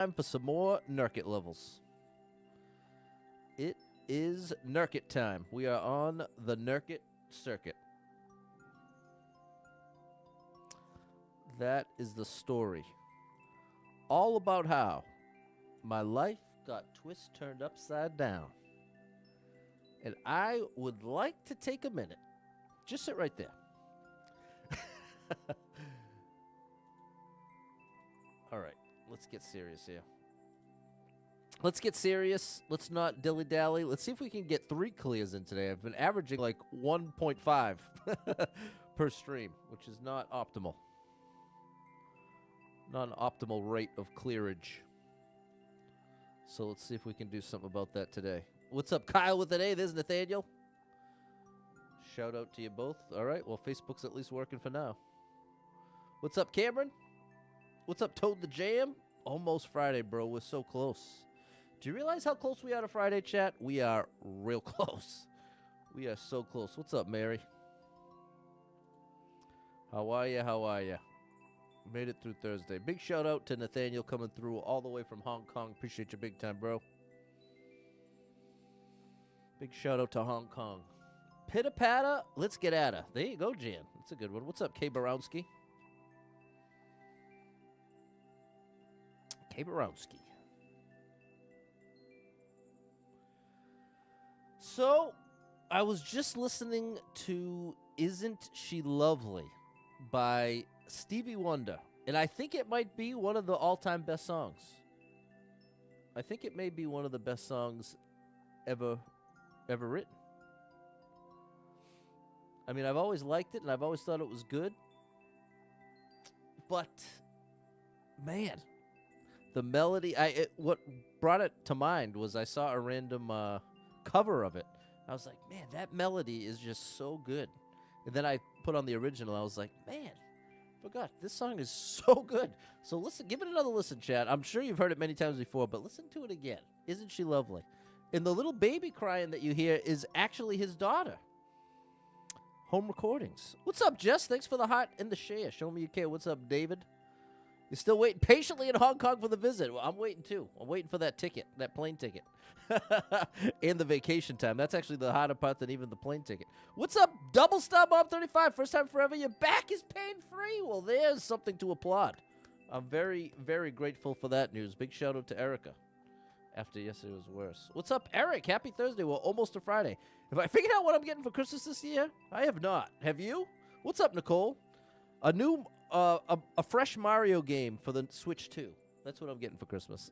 Time for some more Nurkte levels. It is Nurkte time. We are on the Nurkte circuit. That is the story. All about how my life got turned upside down. And I would like to take a minute. Just sit right there. All right, let's get serious here. Let's get serious. Let's not dilly-dally. Let's see if we can get 3 clears in today. I've been averaging like 1.5 per stream, which is not optimal. Not an optimal rate of clearage. So let's see if we can do something about that today. What's up, Kyle with an A? There's Nathaniel. Shout out to you both. All right, well, Facebook's at least working for now. What's up, Cameron? What's up, Toad the Jam? Almost Friday, bro. We're so close. Do you realize how close we are to Friday, chat? We are real close. We are so close. What's up, Mary? How are you? How are you? Made it through Thursday. Big shout out to Nathaniel coming through all the way from Hong Kong. Appreciate you big time, bro. Big shout out to Hong Kong. Pitter patter, let's get at her. There you go, Jan. That's a good one. What's up, K. Borowski? K. Borowski. So, I was just listening to Isn't She Lovely by Stevie Wonder, and I think it might be one of the all-time best songs. I think it may be one of the best songs ever written. I mean, I've always liked it, and I've always thought it was good. But, man, the melody, what brought it to mind was I saw a random cover of it. I was like, man, that melody is just so good. And then I put on the original. I was like, man, forgot, this song is so good. So listen, give it another listen, chat. I'm sure you've heard it many times before, but listen to it again. Isn't she lovely? And the little baby crying that you hear is actually his daughter. Home recordings. What's up, Jess? Thanks for the heart and the share. Show me you care. What's up, David? You're still waiting patiently in Hong Kong for the visit. Well, I'm waiting, too. I'm waiting for that ticket, that plane ticket. And the vacation time. That's actually the harder part than even the plane ticket. What's up, Double Star Bob 35? First time forever. Your back is pain-free. Well, there's something to applaud. I'm very, very grateful for that news. Big shout-out to Erica. After yesterday was worse. What's up, Eric? Happy Thursday. Well, almost a Friday. Have I figured out what I'm getting for Christmas this year? I have not. Have you? What's up, Nicole? A new, a fresh Mario game for the Switch 2. That's what I'm getting for Christmas.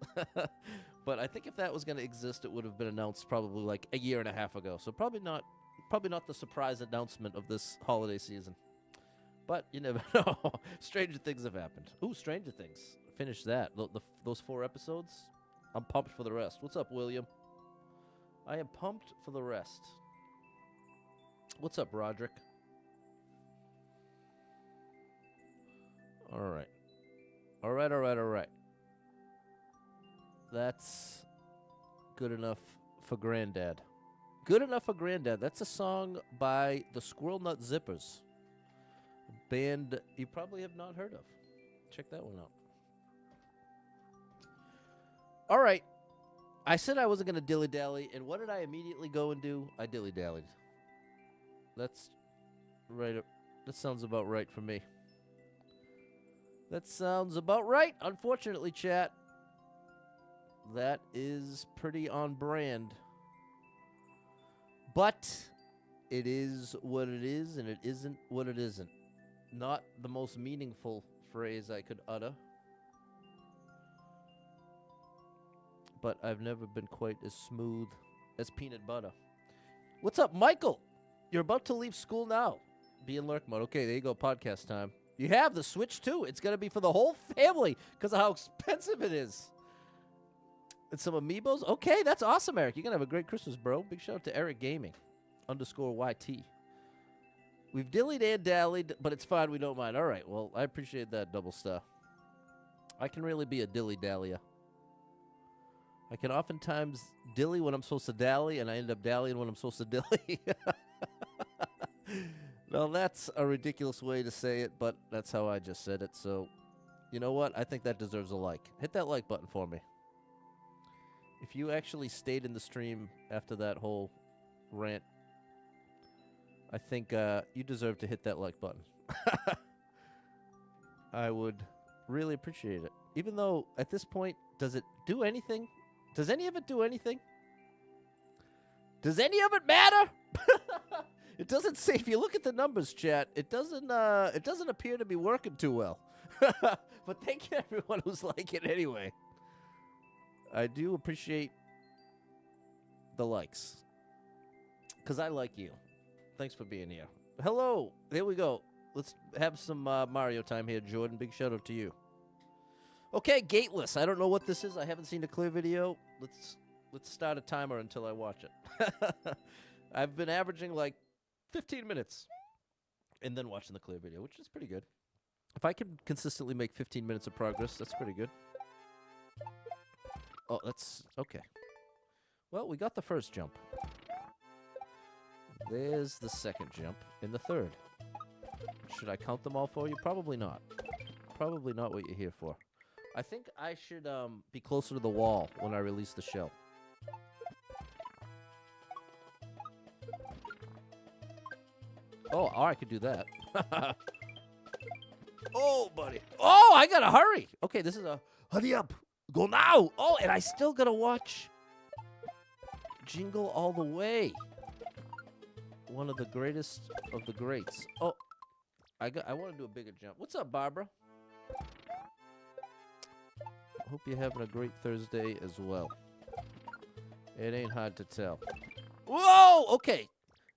But I think if that was going to exist, it would have been announced probably like a year and a half ago. So probably not the surprise announcement of this holiday season. But you never know. Stranger things have happened. Ooh, Stranger Things. Finish that. Those 4 episodes. I'm pumped for the rest. What's up, William? I am pumped for the rest. What's up, Roderick? All right. All right. That's good enough for Granddad. Good enough for Granddad. That's a song by the Squirrel Nut Zippers. A band you probably have not heard of. Check that one out. All right. I said I wasn't going to dilly-dally, and what did I immediately go and do? I dilly-dallied. That's right. That sounds about right for me. That sounds about right. Unfortunately, chat, that is pretty on brand. But it is what it is, and it isn't what it isn't. Not the most meaningful phrase I could utter. But I've never been quite as smooth as peanut butter. What's up, Michael? You're about to leave school now. Be in lurk mode. Okay, there you go, podcast time. You have the Switch, too. It's going to be for the whole family because of how expensive it is. And some amiibos. Okay, that's awesome, Eric. You're going to have a great Christmas, bro. Big shout out to Eric Gaming, _YT. We've dillied and dallied, but it's fine. We don't mind. All right, well, I appreciate that, Double Star. I can really be a dilly-dallier. I can oftentimes dilly when I'm supposed to dally, and I end up dallying when I'm supposed to dilly. Well, that's a ridiculous way to say it, but that's how I just said it. So You know what? I think that deserves a like. Hit that like button for me. If you actually stayed in the stream after that whole rant, I think you deserve to hit that like button. I would really appreciate it. Even though, at this point, does it do anything? Does any of it do anything? Does any of it matter? It doesn't say. If you look at the numbers, chat, it doesn't appear to be working too well. But thank you, everyone who's liking it anyway. I do appreciate the likes. Because I like you. Thanks for being here. Hello. Here we go. Let's have some Mario time here, Jordan. Big shout out to you. Okay, gateless. I don't know what this is. I haven't seen a clear video. Let's start a timer until I watch it. I've been averaging like 15 minutes and then watching the clear video, which is pretty good. If I can consistently make 15 minutes of progress, that's pretty good. Oh, that's okay. Well, we got the first jump. There's the second jump and the third. Should I count them all for you? Probably not. Probably not what you're here for. I think I should be closer to the wall when I release the shell. Oh, or I could do that. Oh, buddy. Oh, I gotta hurry. Okay, this is a hurry up. Go now. Oh, and I still gotta watch Jingle All the Way. One of the greatest of the greats. Oh, I want to do a bigger jump. What's up, Barbara? Hope you're having a great Thursday as well. It ain't hard to tell. Whoa! Okay.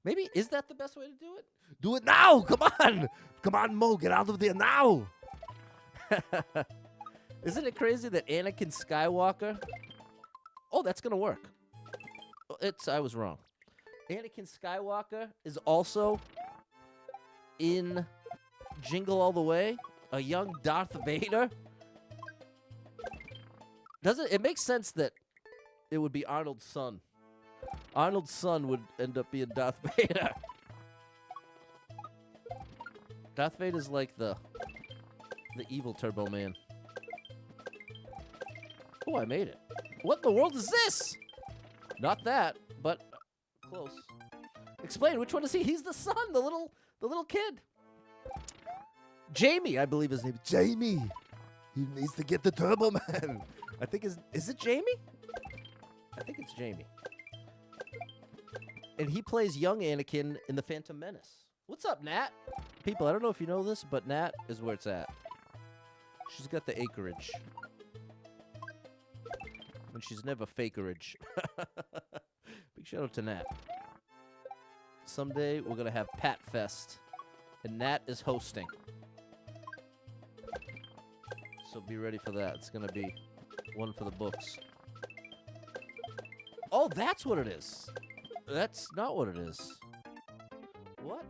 Maybe, is that the best way to do it? Do it now! Come on! Come on, Mo, get out of there now! Isn't it crazy that Anakin Skywalker... Oh, that's gonna work. I was wrong. Anakin Skywalker is also in Jingle All the Way, a young Darth Vader. It makes sense that it would be Arnold's son. Arnold's son would end up being Darth Vader. Darth Vader's like the evil Turbo Man. Oh, I made it. What in the world is this? Not that, but close. Explain, which one is he? He's the son, the little kid. Jamie, I believe his name is Jamie. He needs to get the Turbo Man. I think is it Jamie? I think it's Jamie. And he plays young Anakin in The Phantom Menace. What's up, Nat? People, I don't know if you know this, but Nat is where it's at. She's got the acreage. And she's never fakerage. Big shout out to Nat. Someday we're going to have Pat Fest. And Nat is hosting. So be ready for that. It's going to be one for the books. Oh, that's what it is. That's not what it is. What?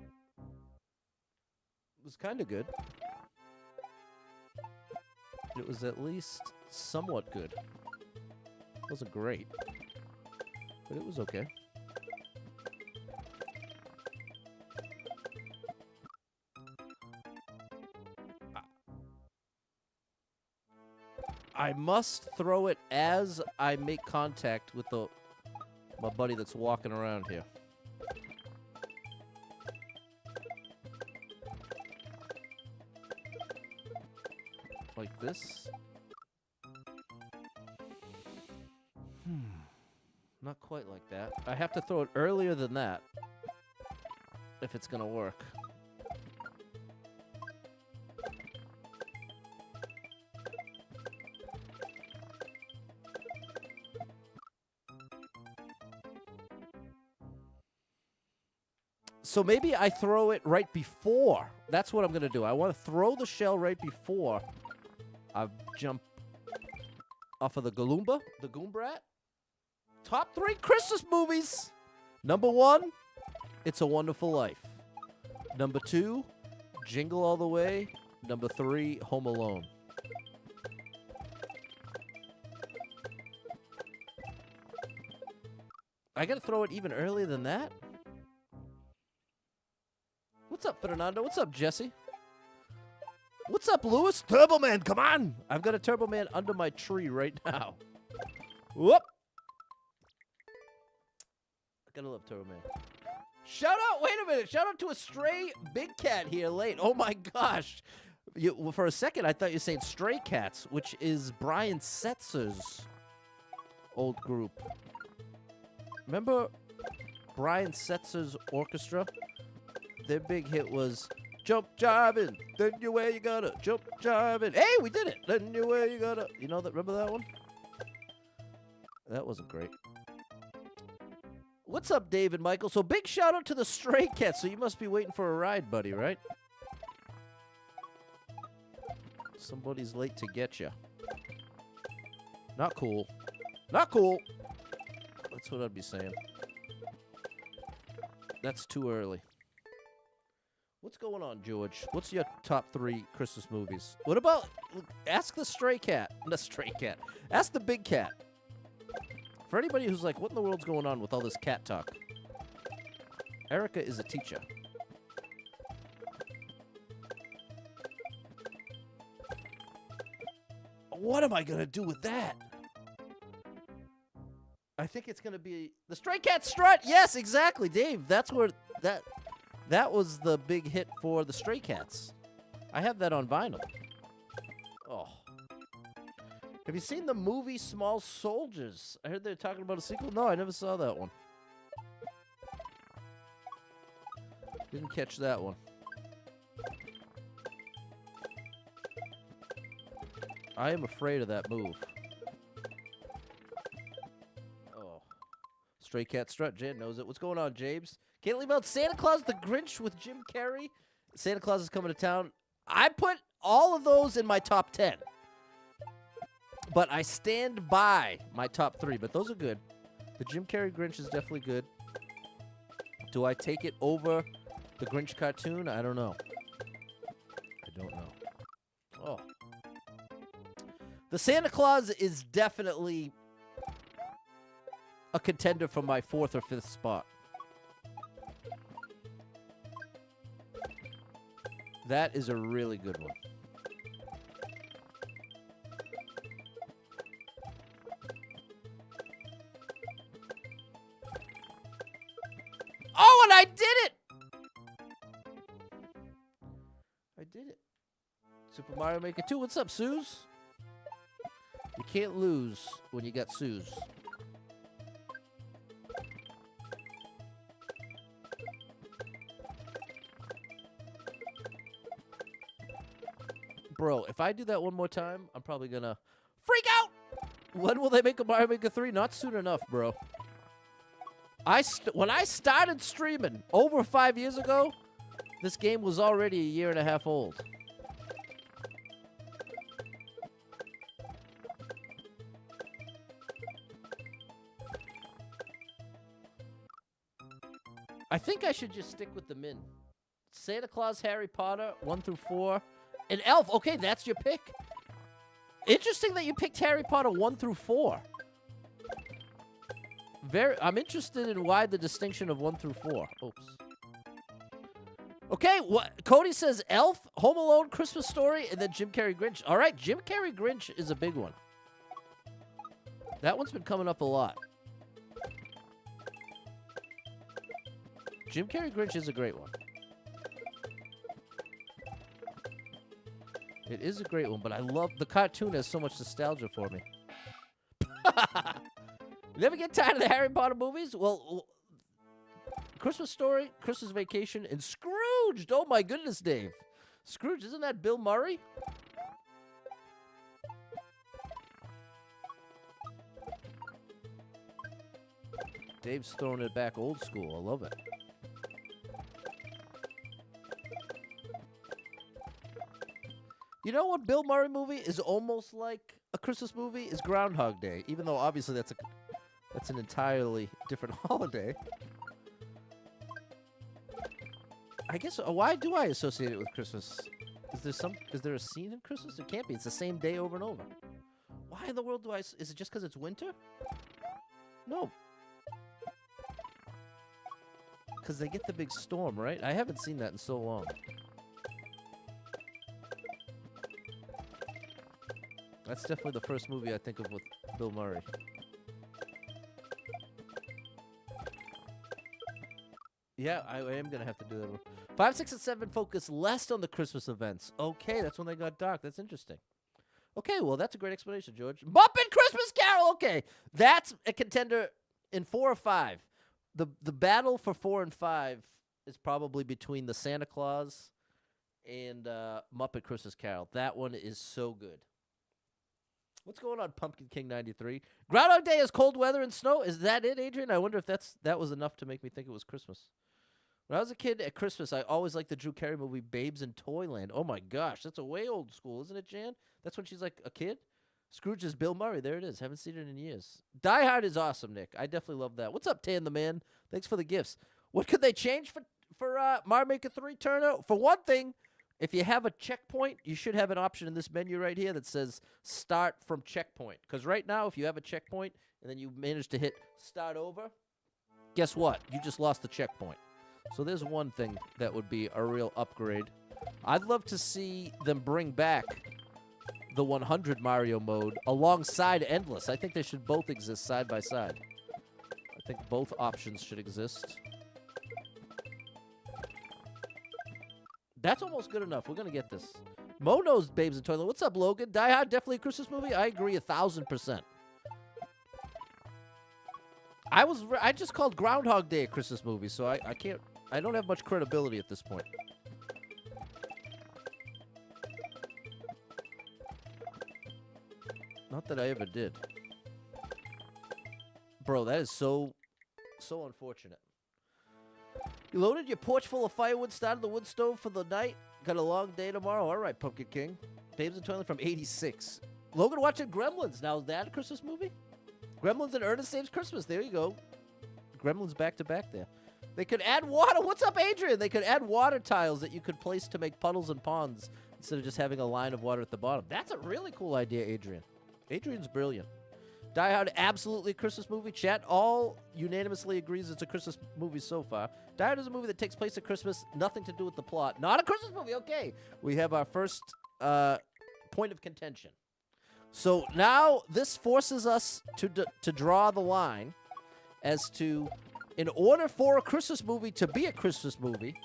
It was kind of good. It was at least somewhat good. It wasn't great. But it was okay. I must throw it as I make contact with my buddy that's walking around here. Like this. Not quite like that. I have to throw it earlier than that if it's gonna work. So maybe I throw it right before. That's what I'm going to do. I want to throw the shell right before I jump off of the Goomba, the Goombrat. Top 3 Christmas movies. Number 1, It's a Wonderful Life. Number 2, Jingle All the Way. Number 3, Home Alone. I got to throw it even earlier than that? What's up, Fernando? What's up, Jesse? What's up, Lewis? Turbo Man, come on! I've got a Turbo Man under my tree right now. Whoop! I gotta love Turbo Man. Shout out, wait a minute. Shout out to a stray big cat here late. Oh my gosh. Well, for a second, I thought you were saying Stray Cats, which is Brian Setzer's old group. Remember Brian Setzer's orchestra? Their big hit was jump jiving, then you where you gotta jump jiving. Hey, we did it. Then you where you gotta. You know that? Remember that one? That wasn't great. What's up, David Michael? So big shout out to the Stray Cats. So you must be waiting for a ride, buddy, right? Somebody's late to get you. Not cool. Not cool. That's what I'd be saying. That's too early. What's going on, George? What's your top 3 Christmas movies? What about... Ask the stray cat. The stray cat. Ask the big cat. For anybody who's like, what in the world's going on with all this cat talk? Erica is a teacher. What am I going to do with that? I think it's going to be the Stray Cat Strut. Yes, exactly, Dave. That's where that was the big hit for the Stray Cats. I have that on vinyl. Oh. Have you seen the movie Small Soldiers? I heard they're talking about a sequel. No, I never saw that one. Didn't catch that one. I am afraid of that move. Oh. Stray Cat Strut. Jan knows it. What's going on, James? Can't leave out Santa Claus the Grinch with Jim Carrey. Santa Claus is coming to town. I put all of those in my top 10. But I stand by my top 3. But those are good. The Jim Carrey Grinch is definitely good. Do I take it over the Grinch cartoon? I don't know. I don't know. Oh. The Santa Claus is definitely a contender for my 4th or 5th spot. That is a really good one. Oh, and I did it! I did it. Super Mario Maker 2. What's up, Suze? You can't lose when you got Suze. Bro, if I do that one more time, I'm probably gonna freak out! When will they make a Mario Maker 3? Not soon enough, bro. When I started streaming over 5 years ago, this game was already a year and a half old. I think I should just stick with the min. Santa Claus, Harry Potter, 1 through 4. And Elf, okay, that's your pick. Interesting that you picked Harry Potter 1 through 4. I'm interested in why the distinction of 1 through 4. Oops. Okay, Cody says Elf, Home Alone, Christmas Story, and then Jim Carrey Grinch. All right, Jim Carrey Grinch is a big one. That one's been coming up a lot. Jim Carrey Grinch is a great one. It is a great one, but I love the cartoon. Has so much nostalgia for me. You never get tired of the Harry Potter movies? Well, Christmas Story, Christmas Vacation, and Scrooged. Oh my goodness, Dave. Scrooge, isn't that Bill Murray? Dave's throwing it back old school. I love it. You know what Bill Murray movie is almost like a Christmas movie? Is Groundhog Day. Even though obviously that's an entirely different holiday. I guess why do I associate it with Christmas? Is there a scene in Christmas? It can't be. It's the same day over and over. Why in the world do I? Is it just because it's winter? No. Because they get the big storm, right? I haven't seen that in so long. That's definitely the first movie I think of with Bill Murray. Yeah, I am going to have to do that one. 5, 6, and 7 focus less on the Christmas events. Okay, that's when they got dark. That's interesting. Okay, well, that's a great explanation, George. Muppet Christmas Carol. Okay, that's a contender in 4 or 5. The battle for 4 and 5 is probably between the Santa Claus and Muppet Christmas Carol. That one is so good. What's going on, Pumpkin King 93? Groundhog Day is cold weather and snow. Is that it, Adrian? I wonder if that was enough to make me think it was Christmas. When I was a kid at Christmas, I always liked the Drew Carey movie Babes in Toyland. Oh, my gosh. That's a way old school, isn't it, Jan? That's when she's like a kid? Scrooge is Bill Murray. There it is. Haven't seen it in years. Die Hard is awesome, Nick. I definitely love that. What's up, Tan the Man? Thanks for the gifts. What could they change for Mario Maker 3, Turner? For one thing, if you have a checkpoint, you should have an option in this menu right here that says start from checkpoint. Because right now, if you have a checkpoint and then you manage to hit start over, guess what? You just lost the checkpoint. So there's one thing that would be a real upgrade. I'd love to see them bring back the 100 Mario mode alongside Endless. I think they should both exist side by side. I think both options should exist. That's almost good enough. We're going to get this. Mo knows Babes in Toyland. What's up, Logan? Die Hard, definitely a Christmas movie? I agree 1,000%. I just called Groundhog Day a Christmas movie, so I don't have much credibility at this point. Not that I ever did. Bro, that is so unfortunate. You loaded your porch full of firewood, started the wood stove for the night. Got a long day tomorrow. All right, Pumpkin King. Babes in Toyland from 86. Logan watching Gremlins. Now, is that a Christmas movie? Gremlins and Ernest Saves Christmas. There you go. Gremlins back to back there. They could add water. What's up, Adrian? They could add water tiles that you could place to make puddles and ponds instead of just having a line of water at the bottom. That's a really cool idea, Adrian. Adrian's brilliant. Die Hard, absolutely a Christmas movie. Chat all unanimously agrees it's a Christmas movie so far. Die Hard is a movie that takes place at Christmas, nothing to do with the plot. Not a Christmas movie, okay. We have our first point of contention. So now this forces us to draw the line as to, in order for a Christmas movie to be a Christmas movie,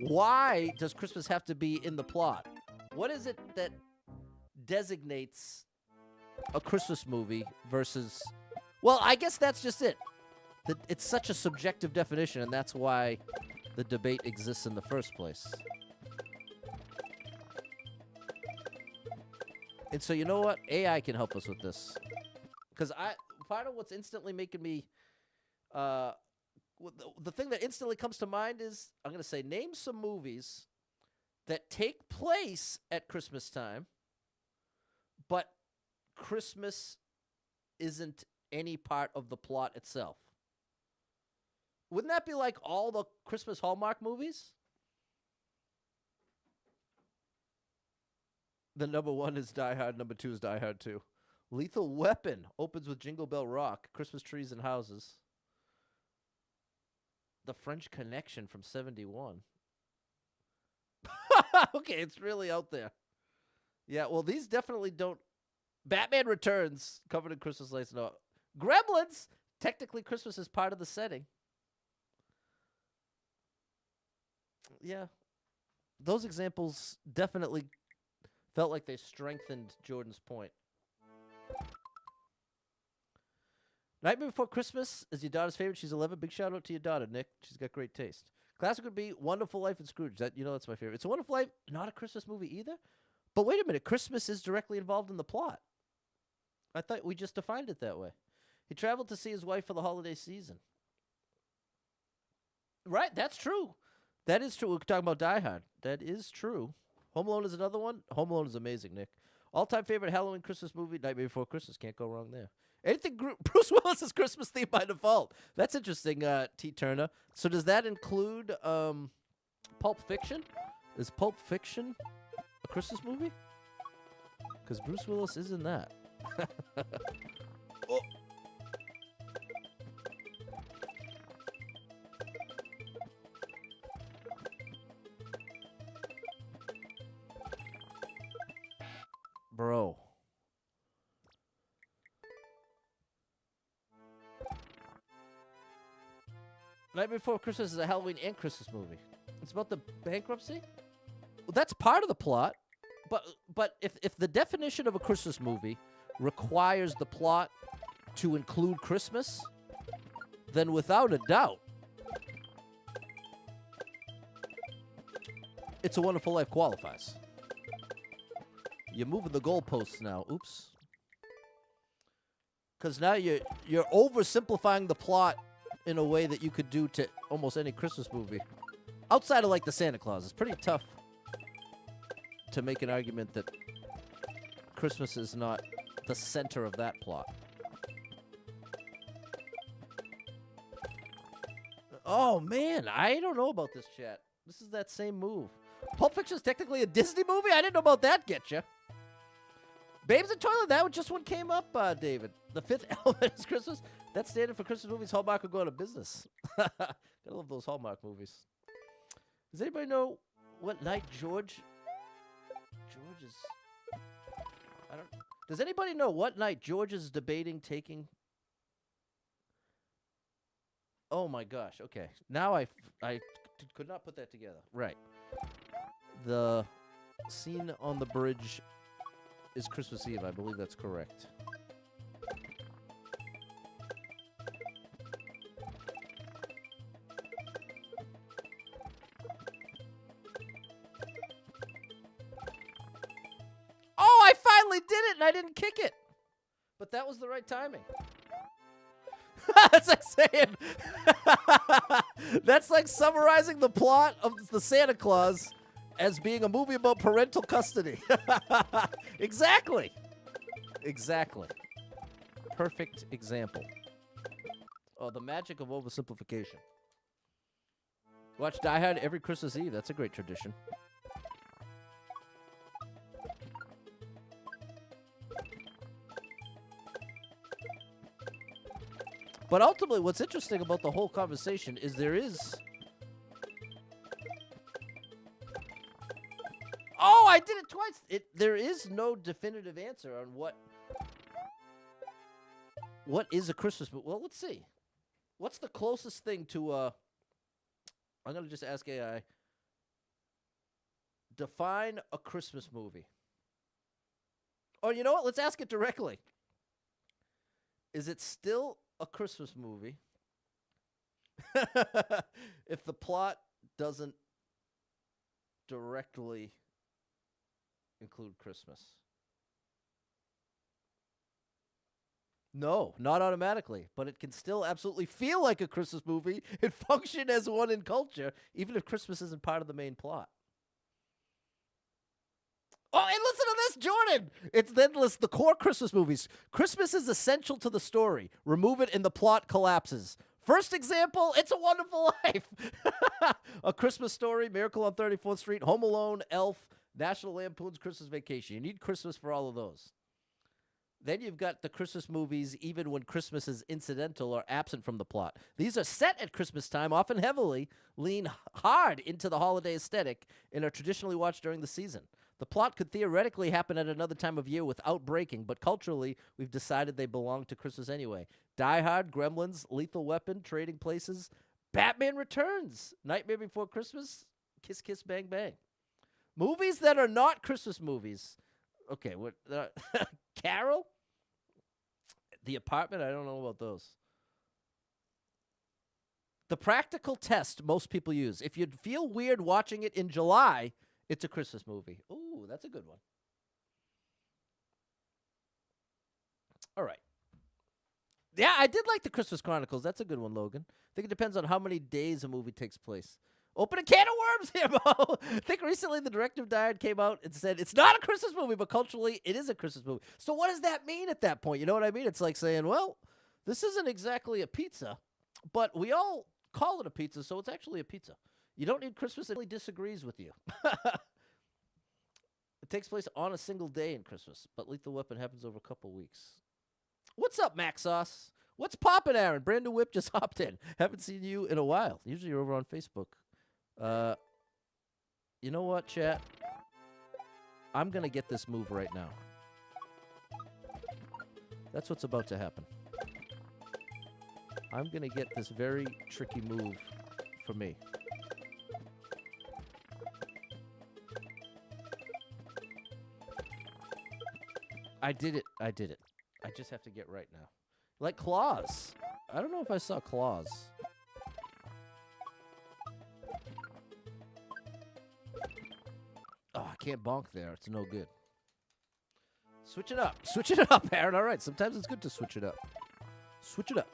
why does Christmas have to be in the plot? What is it that designates a Christmas movie versus... Well, I guess that's just it. It's such a subjective definition, and that's why the debate exists in the first place. And so, you know what? AI can help us with this. Because part of what's instantly making me... the thing that instantly comes to mind is, I'm going to say, name some movies that take place at Christmas time, but Christmas isn't any part of the plot itself. Wouldn't that be like all the Christmas Hallmark movies? The number 1 is Die Hard, number 2 is Die Hard 2. Lethal Weapon opens with Jingle Bell Rock, Christmas trees and houses. The French Connection from 71. Okay, it's really out there. Yeah, well, these definitely don't. Batman Returns, covered in Christmas lights. No. Gremlins, technically Christmas is part of the setting. Yeah. Those examples definitely felt like they strengthened Jordan's point. Nightmare Before Christmas is your daughter's favorite. She's 11. Big shout out to your daughter, Nick. She's got great taste. Classic would be Wonderful Life and Scrooge. That's my favorite. It's a Wonderful Life, not a Christmas movie either. But wait a minute, Christmas is directly involved in the plot. I thought we just defined it that way. He traveled to see his wife for the holiday season. Right, that's true. That is true. We're talking about Die Hard. That is true. Home Alone is another one. Home Alone is amazing, Nick. All-time favorite Halloween Christmas movie, Nightmare Before Christmas. Can't go wrong there. Anything Bruce Willis's Christmas theme by default. That's interesting, T. Turner. So does that include Pulp Fiction? Is Pulp Fiction a Christmas movie? Because Bruce Willis is in that. Oh. Bro. Night Before Christmas is a Halloween and Christmas movie. It's about the bankruptcy? Well, that's part of the plot. But if the definition of a Christmas movie requires the plot to include Christmas, then without a doubt, It's a Wonderful Life qualifies. You're moving the goalposts now. Oops. Because now you're oversimplifying the plot in a way that you could do to almost any Christmas movie. Outside of, like, the Santa Claus. It's pretty tough to make an argument that Christmas is not the center of that plot. Oh, man. I don't know about this, chat. This is that same move. Pulp Fiction is technically a Disney movie? I didn't know about that, getcha. Babes in Toyland, that just one came up, David. The Fifth Element is Christmas. That's standard for Christmas movies. Hallmark will go out of business. Gotta love those Hallmark movies. Does anybody know what night George is... Does anybody know what night George is debating taking... Oh my gosh, okay. Now I could not put that together. Right. The scene on the bridge is Christmas Eve. I believe that's correct. Oh, I finally did it and I didn't kick it. But that was the right timing. That's like saying... That's like summarizing the plot of the Santa Claus as being a movie about parental custody. Exactly. Exactly. Perfect example. Oh, the magic of oversimplification. Watch Die Hard every Christmas Eve. That's a great tradition. But ultimately, what's interesting about the whole conversation is there is... Oh, I did it twice! There is no definitive answer on what is a Christmas movie. Well, let's see. What's the closest thing to... I'm going to just ask AI. Define a Christmas movie. Oh, you know what? Let's ask it directly. Is it still... a Christmas movie if the plot doesn't directly include Christmas? No, not automatically, but it can still absolutely feel like a Christmas movie and function as one in culture, even if Christmas isn't part of the main plot. Oh, and listen to this, Jordan! It's then list the core Christmas movies. Christmas is essential to the story. Remove it and the plot collapses. First example, It's a Wonderful Life. A Christmas Story, Miracle on 34th Street, Home Alone, Elf, National Lampoon's Christmas Vacation. You need Christmas for all of those. Then you've got the Christmas movies, even when Christmas is incidental or absent from the plot. These are set at Christmas time, often heavily, lean hard into the holiday aesthetic, and are traditionally watched during the season. The plot could theoretically happen at another time of year without breaking, but culturally, we've decided they belong to Christmas anyway. Die Hard, Gremlins, Lethal Weapon, Trading Places, Batman Returns, Nightmare Before Christmas, Kiss Kiss Bang Bang. Movies that are not Christmas movies. Okay, what? Carol? The Apartment? I don't know about those. The practical test most people use. If you'd feel weird watching it in July, it's a Christmas movie. Ooh, that's a good one. All right. Yeah, I did like the Christmas Chronicles. That's a good one, Logan. I think it depends on how many days a movie takes place. Open a can of worms here, Mo. I think recently the director of Die Hard came out and said, it's not a Christmas movie, but culturally it is a Christmas movie. So what does that mean at that point? You know what I mean? It's like saying, well, this isn't exactly a pizza, but we all call it a pizza, so it's actually a pizza. You don't need Christmas. It really disagrees with you. It takes place on a single day in Christmas, but Lethal Weapon happens over a couple weeks. What's up, Max Sauce? What's poppin', Aaron? Brand new whip just hopped in. Haven't seen you in a while. Usually you're over on Facebook. You know what, chat? I'm going to get this move right now. That's what's about to happen. I'm going to get this very tricky move for me. I did it. I did it. I just have to get right now. Like claws. I don't know if I saw claws. Oh, I can't bonk there. It's no good. Switch it up. Switch it up, Aaron. All right. Sometimes it's good to switch it up. Switch it up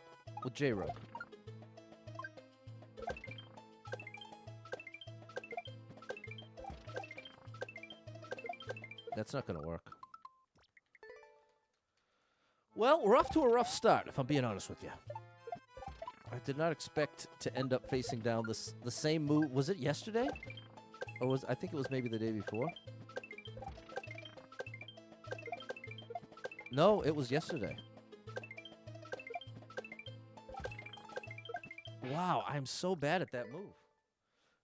with J-Rogue. That's not going to work. Well, we're off to a rough start, if I'm being honest with you. I did not expect to end up facing down the same move. Was it yesterday? Or I think it was maybe the day before. No, it was yesterday. Wow, I'm so bad at that move.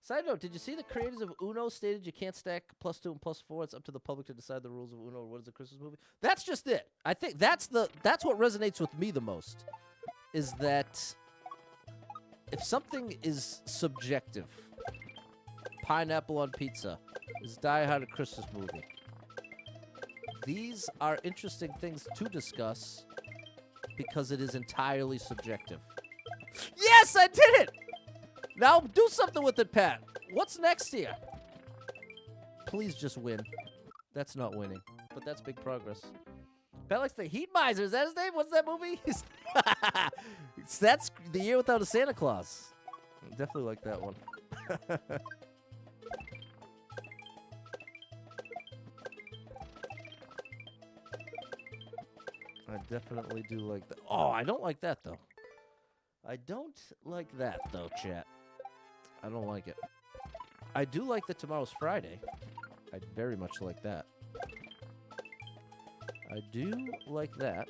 Side note, did you see the creators of Uno stated you can't stack +2 and +4? It's up to the public to decide the rules of Uno. What is a Christmas movie? That's just it. I think that's what resonates with me the most. Is that if something is subjective, pineapple on pizza, is Die Hard a Christmas movie? These are interesting things to discuss because it is entirely subjective. Yes, I did it! Now do something with it, Pat. What's next here? Please just win. That's not winning, but that's big progress. Pat likes the Heat Miser. Is that his name? What's that movie? That's The Year Without a Santa Claus. Definitely like that one. I definitely do like that. Oh, I don't like that, though. I don't like that, though, chat. I don't like it. I do like that tomorrow's Friday. I very much like that. I do like that.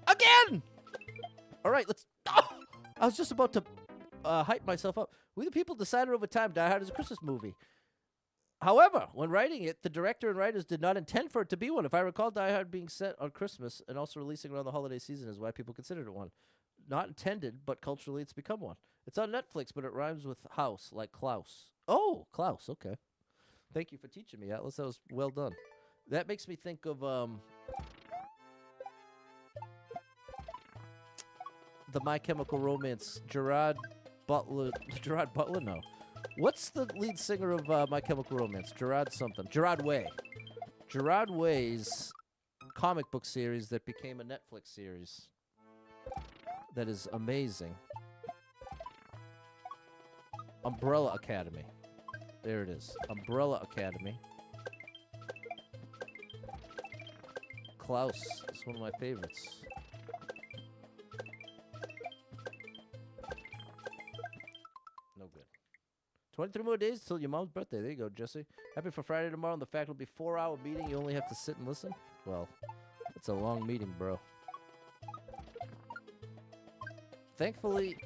Again! All right, let's... Oh! I was just about to hype myself up. We the people decided over time Die Hard is a Christmas movie. However, when writing it, the director and writers did not intend for it to be one. If I recall, Die Hard being set on Christmas and also releasing around the holiday season is why people considered it one. Not intended, but culturally it's become one. It's on Netflix, but it rhymes with house, like Klaus. Oh, Klaus, okay. Thank you for teaching me, Atlas. That was well done. That makes me think of the My Chemical Romance, Gerard Butler, no. What's the lead singer of My Chemical Romance? Gerard something. Gerard Way. Gerard Way's comic book series that became a Netflix series. That is amazing. Umbrella Academy. There it is. Umbrella Academy. Klaus is one of my favorites. No good. 23 more days till your mom's birthday. There you go, Jesse. Happy for Friday tomorrow, and the fact will be a 4-hour meeting. You only have to sit and listen? Well, it's a long meeting, bro. Thankfully,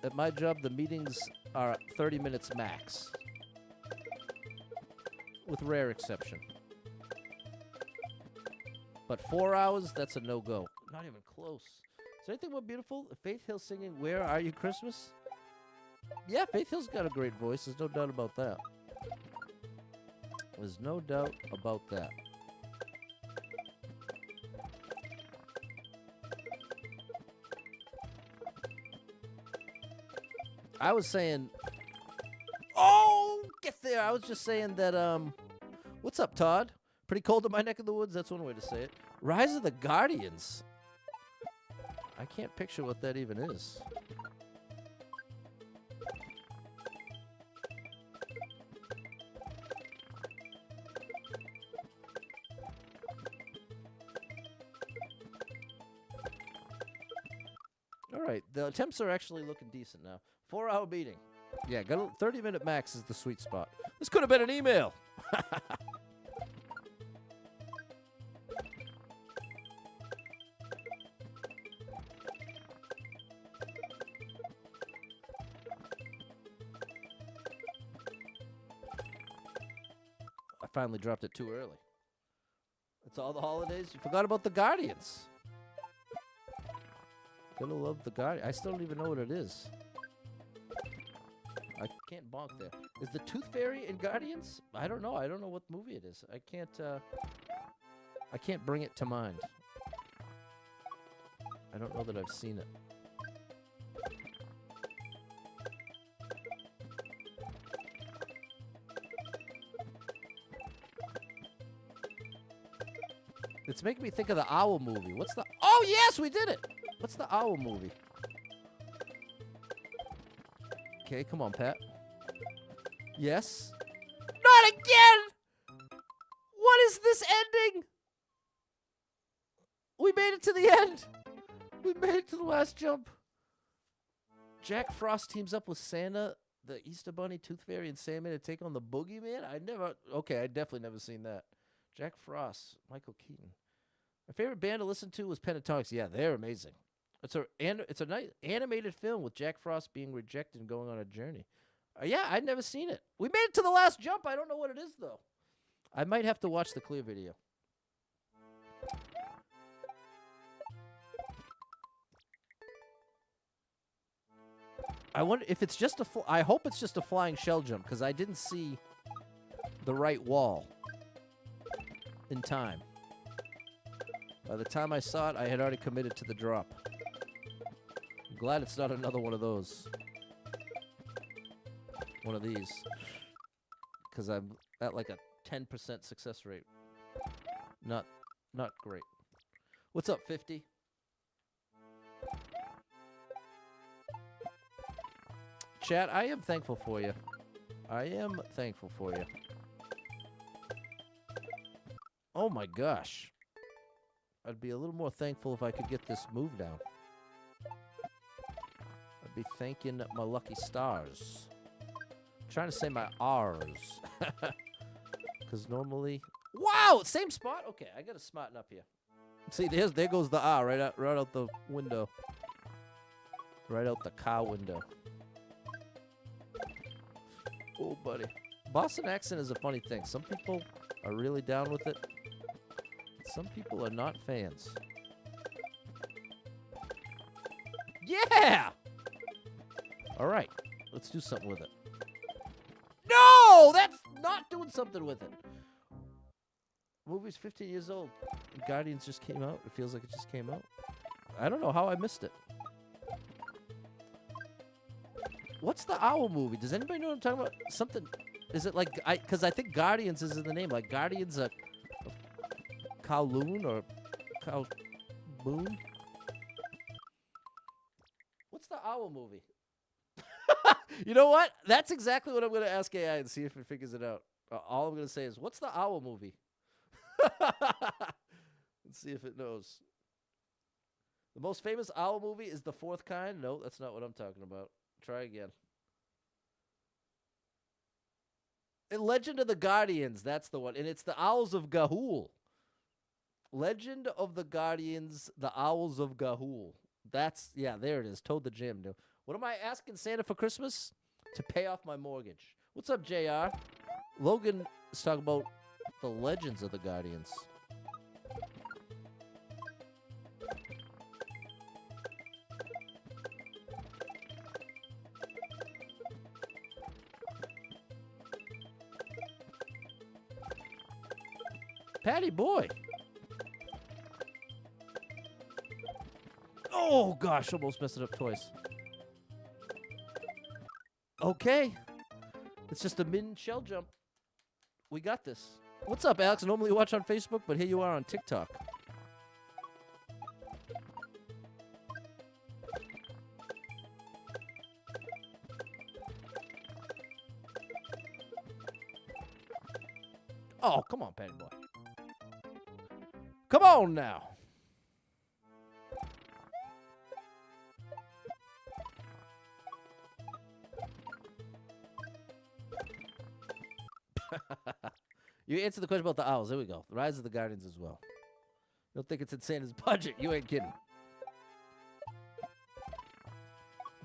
at my job, the meetings are 30 minutes max. With rare exception. But 4 hours, that's a no-go. Not even close. Is there anything more beautiful? Faith Hill singing Where Are You Christmas? Yeah, Faith Hill's got a great voice. There's no doubt about that. There's no doubt about that. I was saying... Oh, get there. I was just saying that, what's up, Todd? Pretty cold in my neck of the woods? That's one way to say it. Rise of the Guardians. I can't picture what that even is. All right, the attempts are actually looking decent now. 4-hour meeting. Yeah, got a 30-minute max is the sweet spot. This could have been an email. finally dropped it too early. It's all the holidays. You forgot about the Guardians. Gonna love the Guardian. I still don't even know what it is. I can't bonk there. Is the Tooth Fairy in Guardians? I don't know. I don't know what movie it is. I can't bring it to mind. I don't know that I've seen it. It's making me think of the Owl movie. What's the... Oh, yes, we did it! What's the Owl movie? Okay, come on, Pat. Yes. Not again! What is this ending? We made it to the end. We made it to the last jump. Jack Frost teams up with Santa, the Easter Bunny, Tooth Fairy, and Sandman to take on the Boogeyman? I definitely never seen that. Jack Frost, Michael Keaton. My favorite band to listen to was Pentatonics. Yeah, they're amazing. It's a nice animated film with Jack Frost being rejected and going on a journey. Yeah, I'd never seen it. We made it to the last jump. I don't know what it is, though. I might have to watch the clear video. I wonder if it's just I hope it's just a flying shell jump, because I didn't see the right wall in time. By the time I saw it, I had already committed to the drop. I'm glad it's not another one of those. One of these. Because I'm at like a 10% success rate. Not great. What's up, 50? Chat, I am thankful for you. I am thankful for you. Oh my gosh. I'd be a little more thankful if I could get this move down. I'd be thanking my lucky stars. I'm trying to say my R's. Because normally... Wow! Same spot? Okay, I gotta smarten up here. See, there goes the R right out the window. Right out the car window. Oh, buddy. Boston accent is a funny thing. Some people are really down with it. Some people are not fans. Yeah! All right. Let's do something with it. No! That's not doing something with it. Movie's 15 years old. Guardians just came out. It feels like it just came out. I don't know how I missed it. What's the Owl movie? Does anybody know what I'm talking about? Something... Is it like... Because I think Guardians is in the name. Like Guardians of Kowloon or Kowloon? What's the Owl movie? You know what? That's exactly what I'm going to ask AI and see if it figures it out. All I'm going to say is, what's the Owl movie? Let's see if it knows. The most famous Owl movie is The Fourth Kind? No, that's not what I'm talking about. Try again. Legend of the Guardians, that's the one. And it's the Owls of Ga'Hoole. Legend of the Guardians, the Owls of Ga'Hoole. That's, yeah, there it is. Told the Jim. Dude. What am I asking Santa for Christmas? To pay off my mortgage. What's up, JR? Logan is talking about the Legends of the Guardians. Patty boy. Oh, gosh. Almost messed it up twice. Okay. It's just a min shell jump. We got this. What's up, Alex? Normally you watch on Facebook, but here you are on TikTok. Oh, come on, Patty boy. Come on now. You answered the question about the owls. There we go. The Rise of the Guardians as well. You don't think it's insane as budget? You ain't kidding.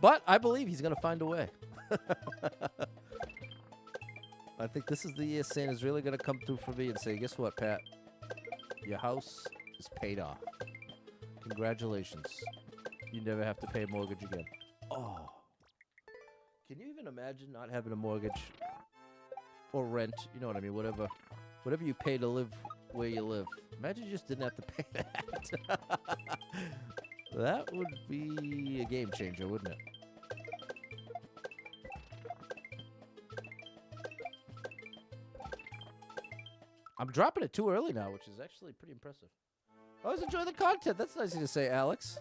But I believe he's going to find a way. I think this is the year Santa's really going to come through for me and say, guess what, Pat? Your house is paid off. Congratulations. You never have to pay a mortgage again. Oh. Can you even imagine not having a mortgage or rent? You know what I mean? Whatever you pay to live where you live. Imagine you just didn't have to pay that. That would be a game changer, wouldn't it? I'm dropping it too early now, which is actually pretty impressive. I always enjoy the content. That's nice of you to say, Alex.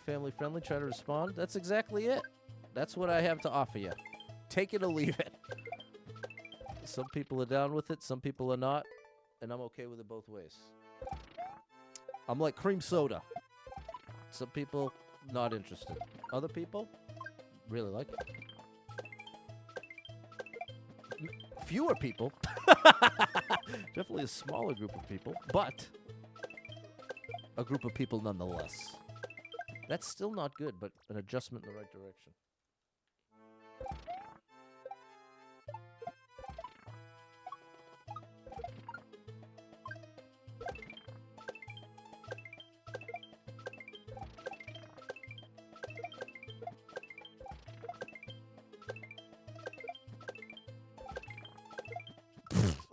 Family friendly, try to respond. That's exactly it. That's what I have to offer you. Take it or leave it. Some people are down with it, some people are not, and I'm okay with it both ways. I'm like cream soda. Some people, not interested. Other people, really like it. Fewer people. Definitely a smaller group of people, but a group of people nonetheless. That's still not good, but an adjustment in the right direction.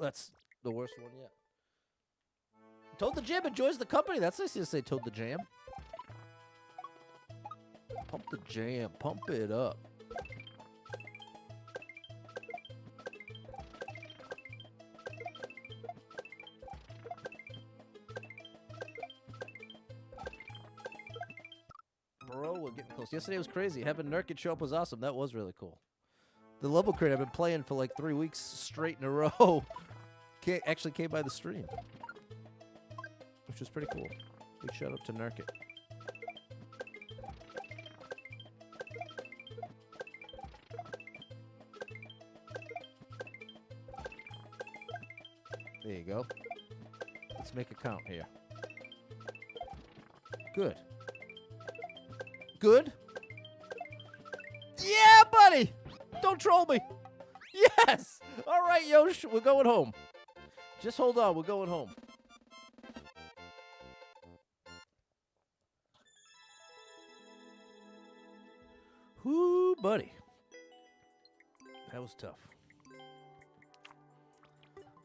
That's the worst one yet. Toad the Jam enjoys the company. That's nice to say, Toad the Jam. Pump the jam. Pump it up. Bro, we're getting close. Yesterday was crazy. Having Nurkte show up was awesome. That was really cool. The level crate I've been playing for like 3 weeks straight in a row actually came by the stream, which was pretty cool. Big shout out to Nurkte. There you go. Let's make a count here. Good. Good? Yeah, buddy! Don't troll me! Yes! All right, Yosh, we're going home. Just hold on, we're going home. Whoo, buddy. That was tough.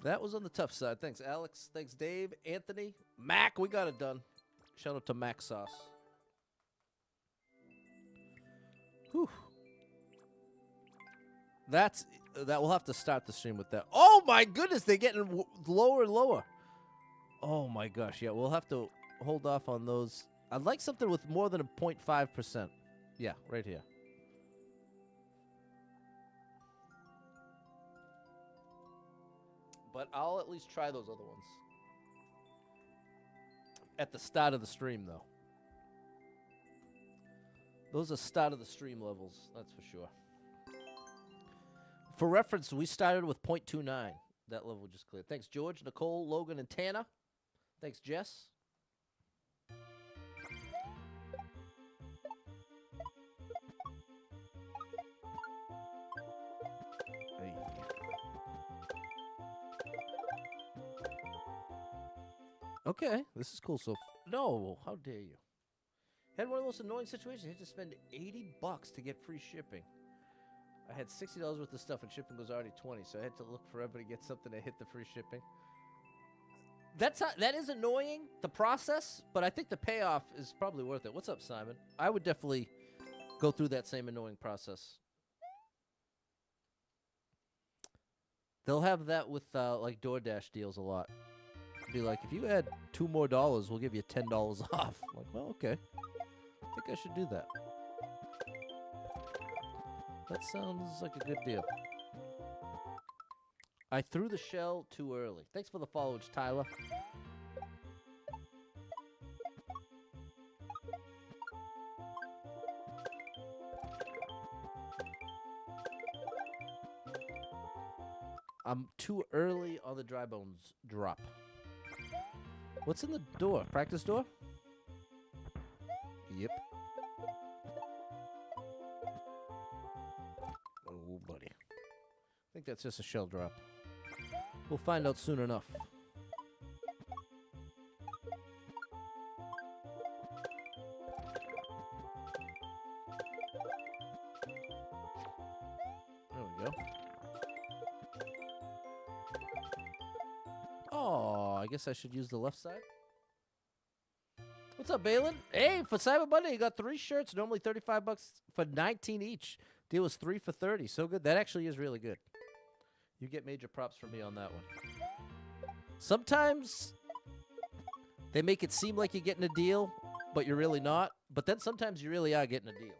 That was on the tough side. Thanks, Alex. Thanks, Dave. Anthony. Mac, we got it done. Shout out to Mac Sauce. Whew. That we'll have to start the stream with that. Oh my goodness, they're getting lower and lower. Oh my gosh, yeah, we'll have to hold off on those. I'd like something with more than a 0.5%. Yeah, right here. But I'll at least try those other ones. At the start of the stream, though. Those are start of the stream levels, that's for sure. For reference, we started with 0.29. That level just cleared. Thanks, George, Nicole, Logan, and Tana. Thanks, Jess. Hey. Okay, this is cool. So, no, how dare you? Had one of those annoying situations. I had to spend $80 to get free shipping. I had $60 worth of stuff and shipping was already $20, so I had to look forever to get something that hit the free shipping. That is annoying, the process, but I think the payoff is probably worth it. What's up, Simon? I would definitely go through that same annoying process. They'll have that with like DoorDash deals a lot. Be like, if you add $2 more, we'll give you $10 off. I'm like, well, okay. I think I should do that. That sounds like a good deal. I threw the shell too early. Thanks for the followage, Tyler. I'm too early on the dry bones drop. What's in the door? Practice door? Yep. Oh, buddy. think that's just a shell drop. We'll find out soon enough. There we go. Oh, I guess I should use the left side. What's up, Balin? Hey, for Cyber Monday, you got 3 shirts, normally $35 for 19 each. Deal was 3 for 30. So good. That actually is really good. You get major props from me on that one. Sometimes they make it seem like you're getting a deal, but you're really not. But then sometimes you really are getting a deal.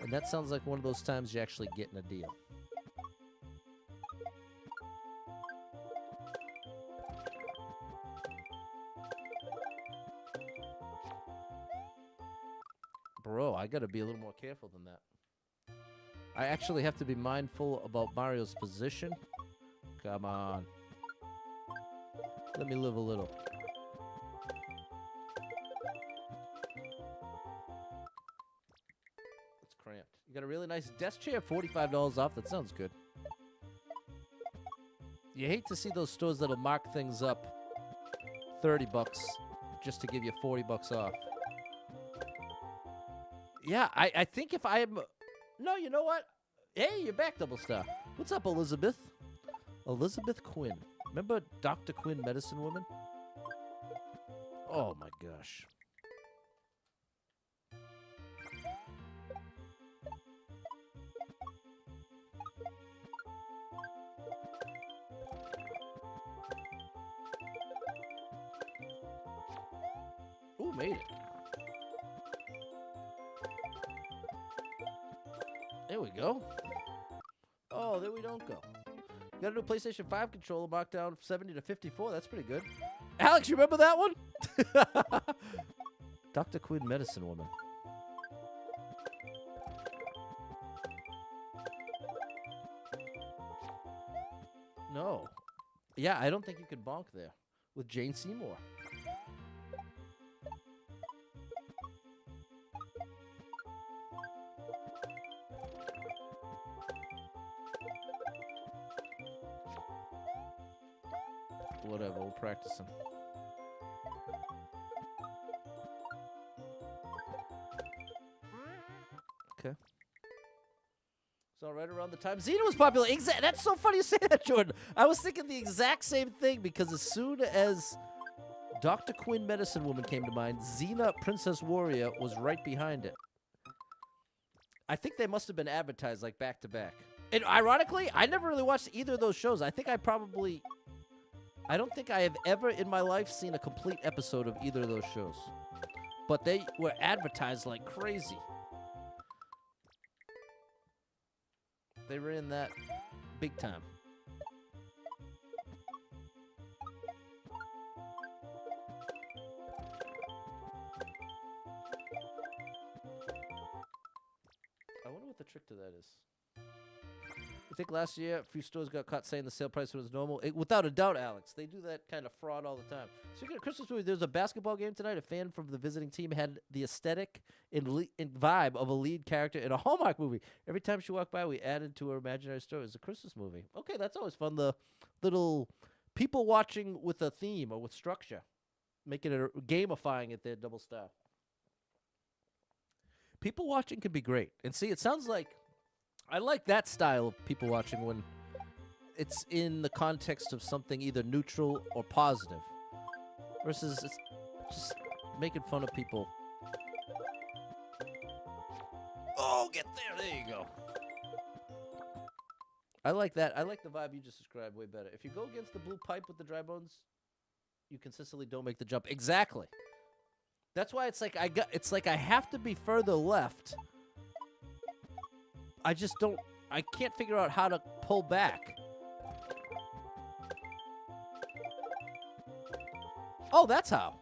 And that sounds like one of those times you're actually getting a deal. Bro, I gotta be a little more careful than that. I actually have to be mindful about Mario's position. Come on. Let me live a little. It's cramped. You got a really nice desk chair, $45 off. That sounds good. You hate to see those stores that'll mark things up $30 just to give you $40 off. Yeah, I think if I'm... No, you know what? Hey, you're back, Double Star. What's up, Elizabeth? Elizabeth Quinn. Remember Dr. Quinn, Medicine Woman? Oh, my gosh. Ooh, made it. There we go. Oh, there we don't go. Got a new PlayStation 5 controller marked down 70 to 54. That's pretty good. Alex, you remember that one? Dr. Quinn, Medicine Woman. No. Yeah, I don't think you can bonk there with Jane Seymour. Whatever, we're practicing. Okay. So right around the time Xena was popular. That's so funny you say that, Jordan. I was thinking the exact same thing because as soon as Dr. Quinn, Medicine Woman came to mind, Xena, Princess Warrior was right behind it. I think they must have been advertised like back to back. And ironically, I never really watched either of those shows. I don't think I have ever in my life seen a complete episode of either of those shows. But they were advertised like crazy. They ran that big time. I wonder what the trick to that is. I think last year a few stores got caught saying the sale price was normal. Without a doubt, Alex. They do that kind of fraud all the time. Speaking of Christmas movies, there's a basketball game tonight. A fan from the visiting team had the aesthetic and vibe of a lead character in a Hallmark movie. Every time she walked by, we added to her imaginary story. It's a Christmas movie. Okay, that's always fun. The little people watching with a theme or with structure. Making it, gamifying it there, Double Star. People watching can be great. And see, it sounds like I like that style of people watching when it's in the context of something either neutral or positive versus it's just making fun of people. Oh, get there. There you go. I like that. I like the vibe you just described way better. If you go against the blue pipe with the dry bones, you consistently don't make the jump. Exactly. That's why it's like I have to be further left. I just don't... I can't figure out how to pull back. Oh, that's how.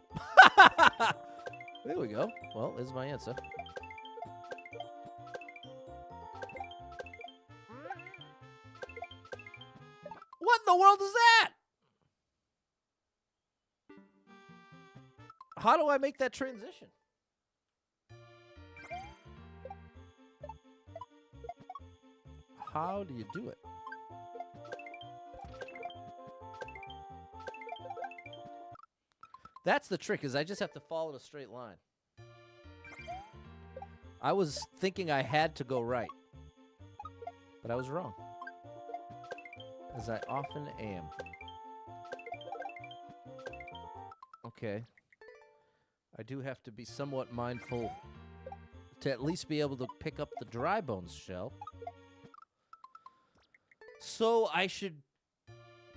There we go. Well, there's my answer. What in the world is that? How do I make that transition? How do you do it? That's the trick, is I just have to fall in a straight line. I was thinking I had to go right, but I was wrong, as I often am. Okay. I do have to be somewhat mindful to at least be able to pick up the dry bones shell. So I should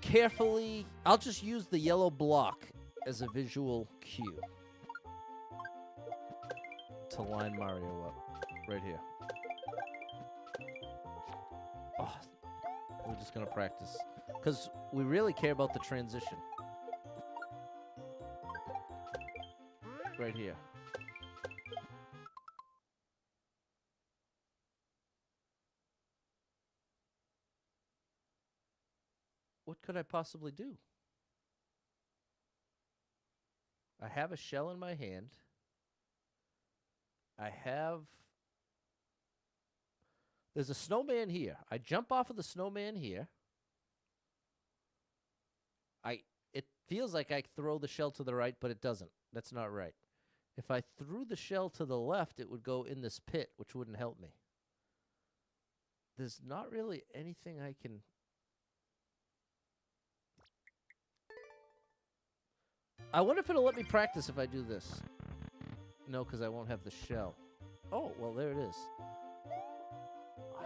carefully... I'll just use the yellow block as a visual cue to line Mario up right here. Oh, we're just going to practice, because we really care about the transition. Right here. What could I possibly do? I have a shell in my hand. There's a snowman here. I jump off of the snowman here. It feels like I throw the shell to the right, but it doesn't. That's not right. If I threw the shell to the left, it would go in this pit, which wouldn't help me. There's not really anything I can... I wonder if it'll let me practice if I do this. No, because I won't have the shell. Oh, well, there it is.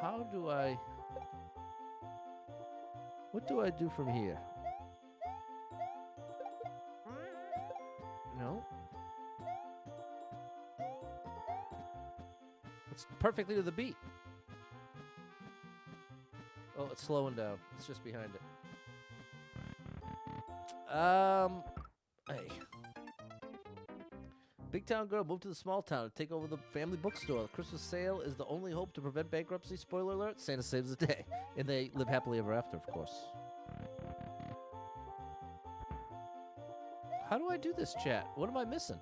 How do I... What do I do from here? No. It's perfectly to the beat. Oh, it's slowing down. It's just behind it. Hey. Big town girl moved to the small town to take over the family bookstore. The Christmas sale is the only hope to prevent bankruptcy. Spoiler alert, Santa saves the day. And they live happily ever after, of course. How do I do this, chat? What am I missing?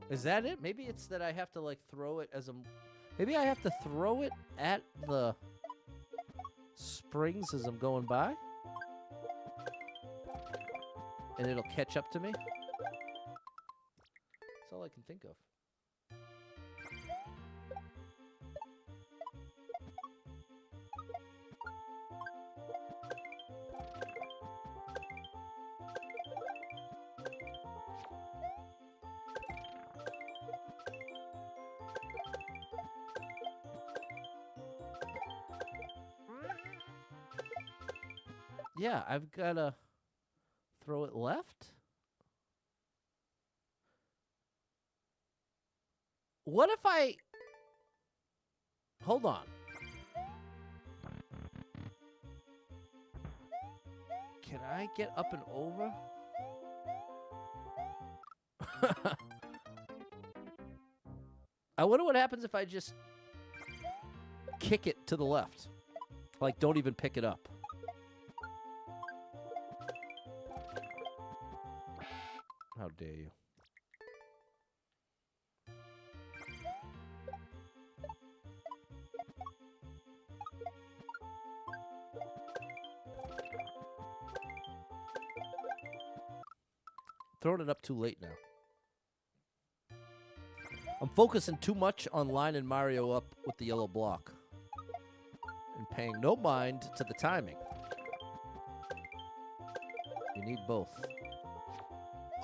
Is that it? Maybe it's that I have to, like, throw it as a... Maybe I have to throw it at the springs as I'm going by? And it'll catch up to me? That's all I can think of. Yeah, I've got to throw it left. What if I... Hold on. Can I get up and over? I wonder what happens if I just kick it to the left. Like, don't even pick it up. How dare you? Throwing it up too late now. I'm focusing too much on lining Mario up with the yellow block and paying no mind to the timing. You need both.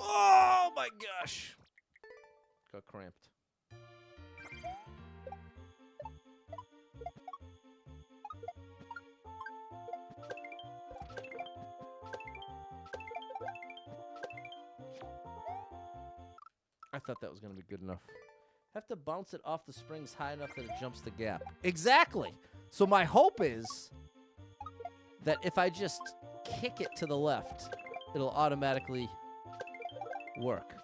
Oh my gosh! Got cramped. I thought that was going to be good enough. Have to bounce it off the springs high enough that it jumps the gap. Exactly! So my hope is that if I just kick it to the left, it'll automatically work.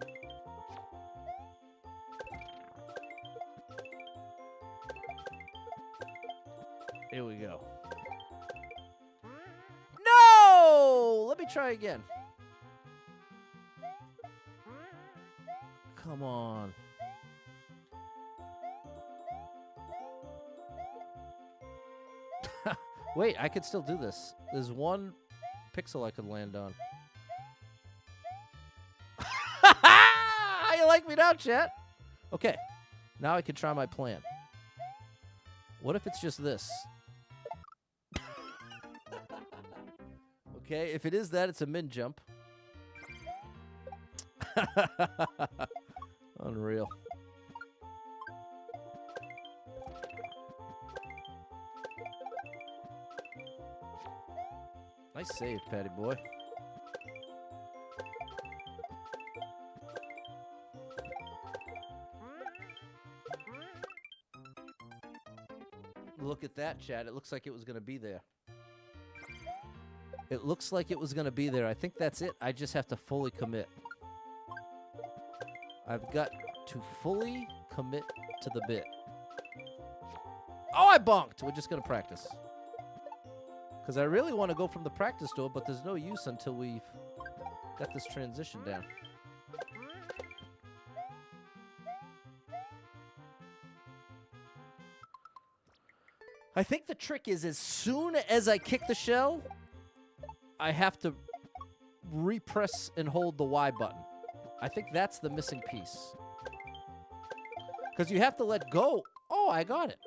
Here we go. No! Let me try again. Come on. Wait, I could still do this. There's one pixel I could land on. You like me now, chat? Okay. Now I can try my plan. What if it's just this? Okay, if it is that, it's a min jump. Unreal. Nice save, Patty boy. Look at that, chat. It looks like it was going to be there. It looks like it was going to be there. I think that's it. I just have to fully commit. I've got to fully commit to the bit. Oh, I bonked. We're just going to practice. Because I really want to go from the practice door, but there's no use until we've got this transition down. I think the trick is as soon as I kick the shell, I have to repress and hold the Y button. I think that's the missing piece. Because you have to let go. Oh, I got it.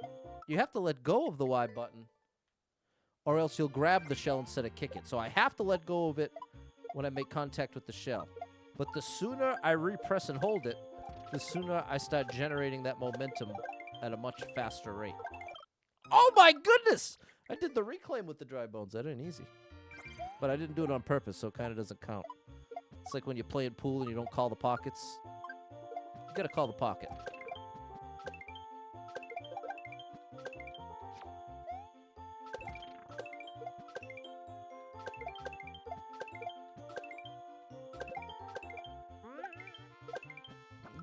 You have to let go of the Y button, or else you'll grab the shell instead of kick it. So I have to let go of it when I make contact with the shell. But the sooner I repress and hold it, the sooner I start generating that momentum at a much faster rate. Oh my goodness! I did the reclaim with the dry bones. That ain't easy. But I didn't do it on purpose, so it kind of doesn't count. It's like when you play in pool and you don't call the pockets. You gotta call the pocket.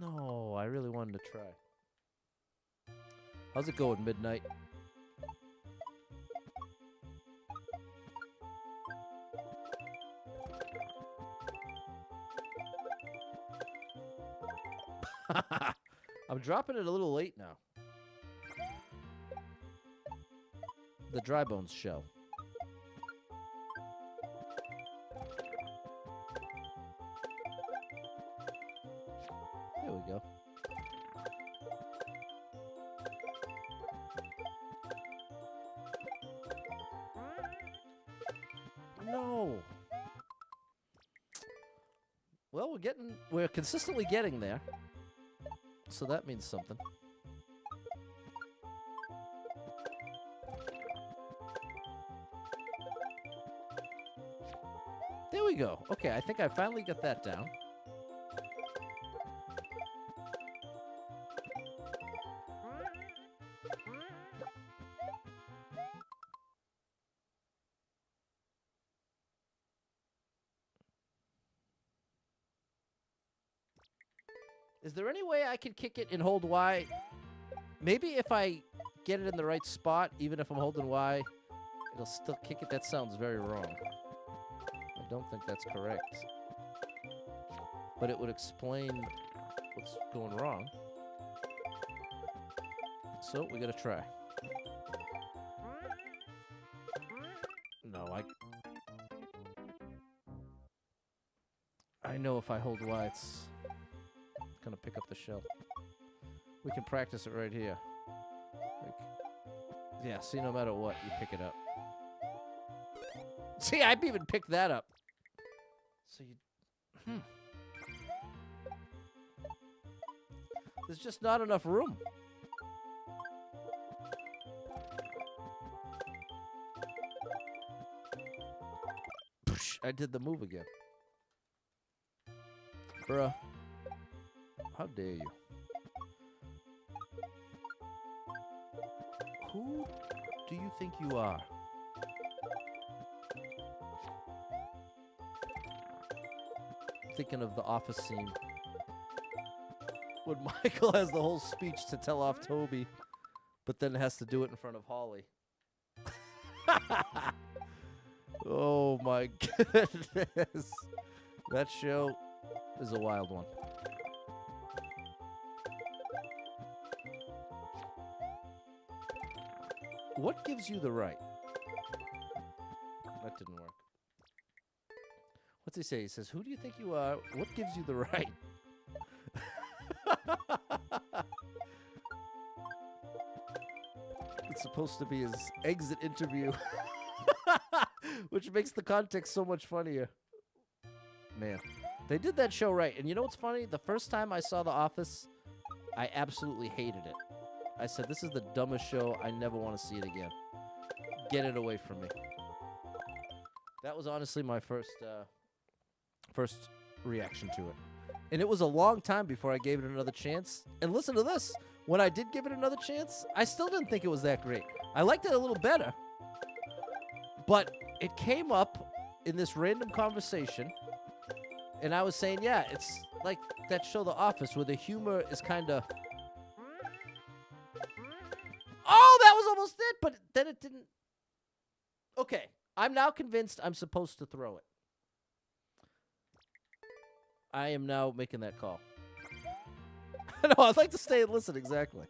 No, I really wanted to try. How's it going, Midnight? I'm dropping it a little late now. The dry bones shell. There we go. No. Well, we're consistently getting there. So that means something. There we go. Okay, I think I finally got that down. Is there any way I can kick it and hold Y? Maybe if I get it in the right spot, even if I'm holding Y, it'll still kick it. That sounds very wrong. I don't think that's correct. But it would explain what's going wrong. So we gotta try. No, I know if I hold Y, it's gonna pick up the shell. We can practice it right here. Like, yeah, see, no matter what, you pick it up. See, I've even picked that up. So you... There's just not enough room. I did the move again. Bruh. How dare you? Who do you think you are? Thinking of the Office scene. When Michael has the whole speech to tell off Toby, but then has to do it in front of Holly. Oh my goodness. That show is a wild one. What gives you the right that didn't work. What's he say? He says, "Who do you think you are? What gives you the right?" It's supposed to be his exit interview, which makes the context so much funnier. Man, they did that show right. And you know what's funny? The first time I saw The Office, I absolutely hated it. I said, this is the dumbest show. I never want to see it again. Get it away from me. That was honestly my first reaction to it. And it was a long time before I gave it another chance. And listen to this. When I did give it another chance, I still didn't think it was that great. I liked it a little better. But it came up in this random conversation. And I was saying, yeah, it's like that show The Office where the humor is kind of... Oh, that was almost it, but then it didn't... Okay, I'm now convinced I'm supposed to throw it. I am now making that call. No, I'd like to stay and listen, exactly,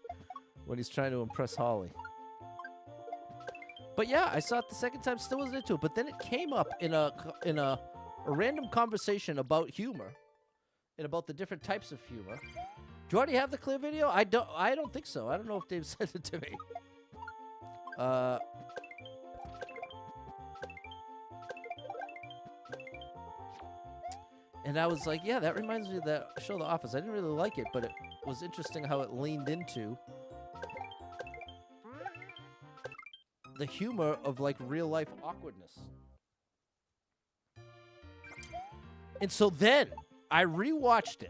when he's trying to impress Holly. But yeah, I saw it the second time, still wasn't into it, but then it came up in a random conversation about humor and about the different types of humor. Do you already have the clear video? I don't think so. I don't know if Dave sent it to me. And I was like, yeah, that reminds me of that show The Office. I didn't really like it, but it was interesting how it leaned into the humor of like real life awkwardness. And so then I rewatched it.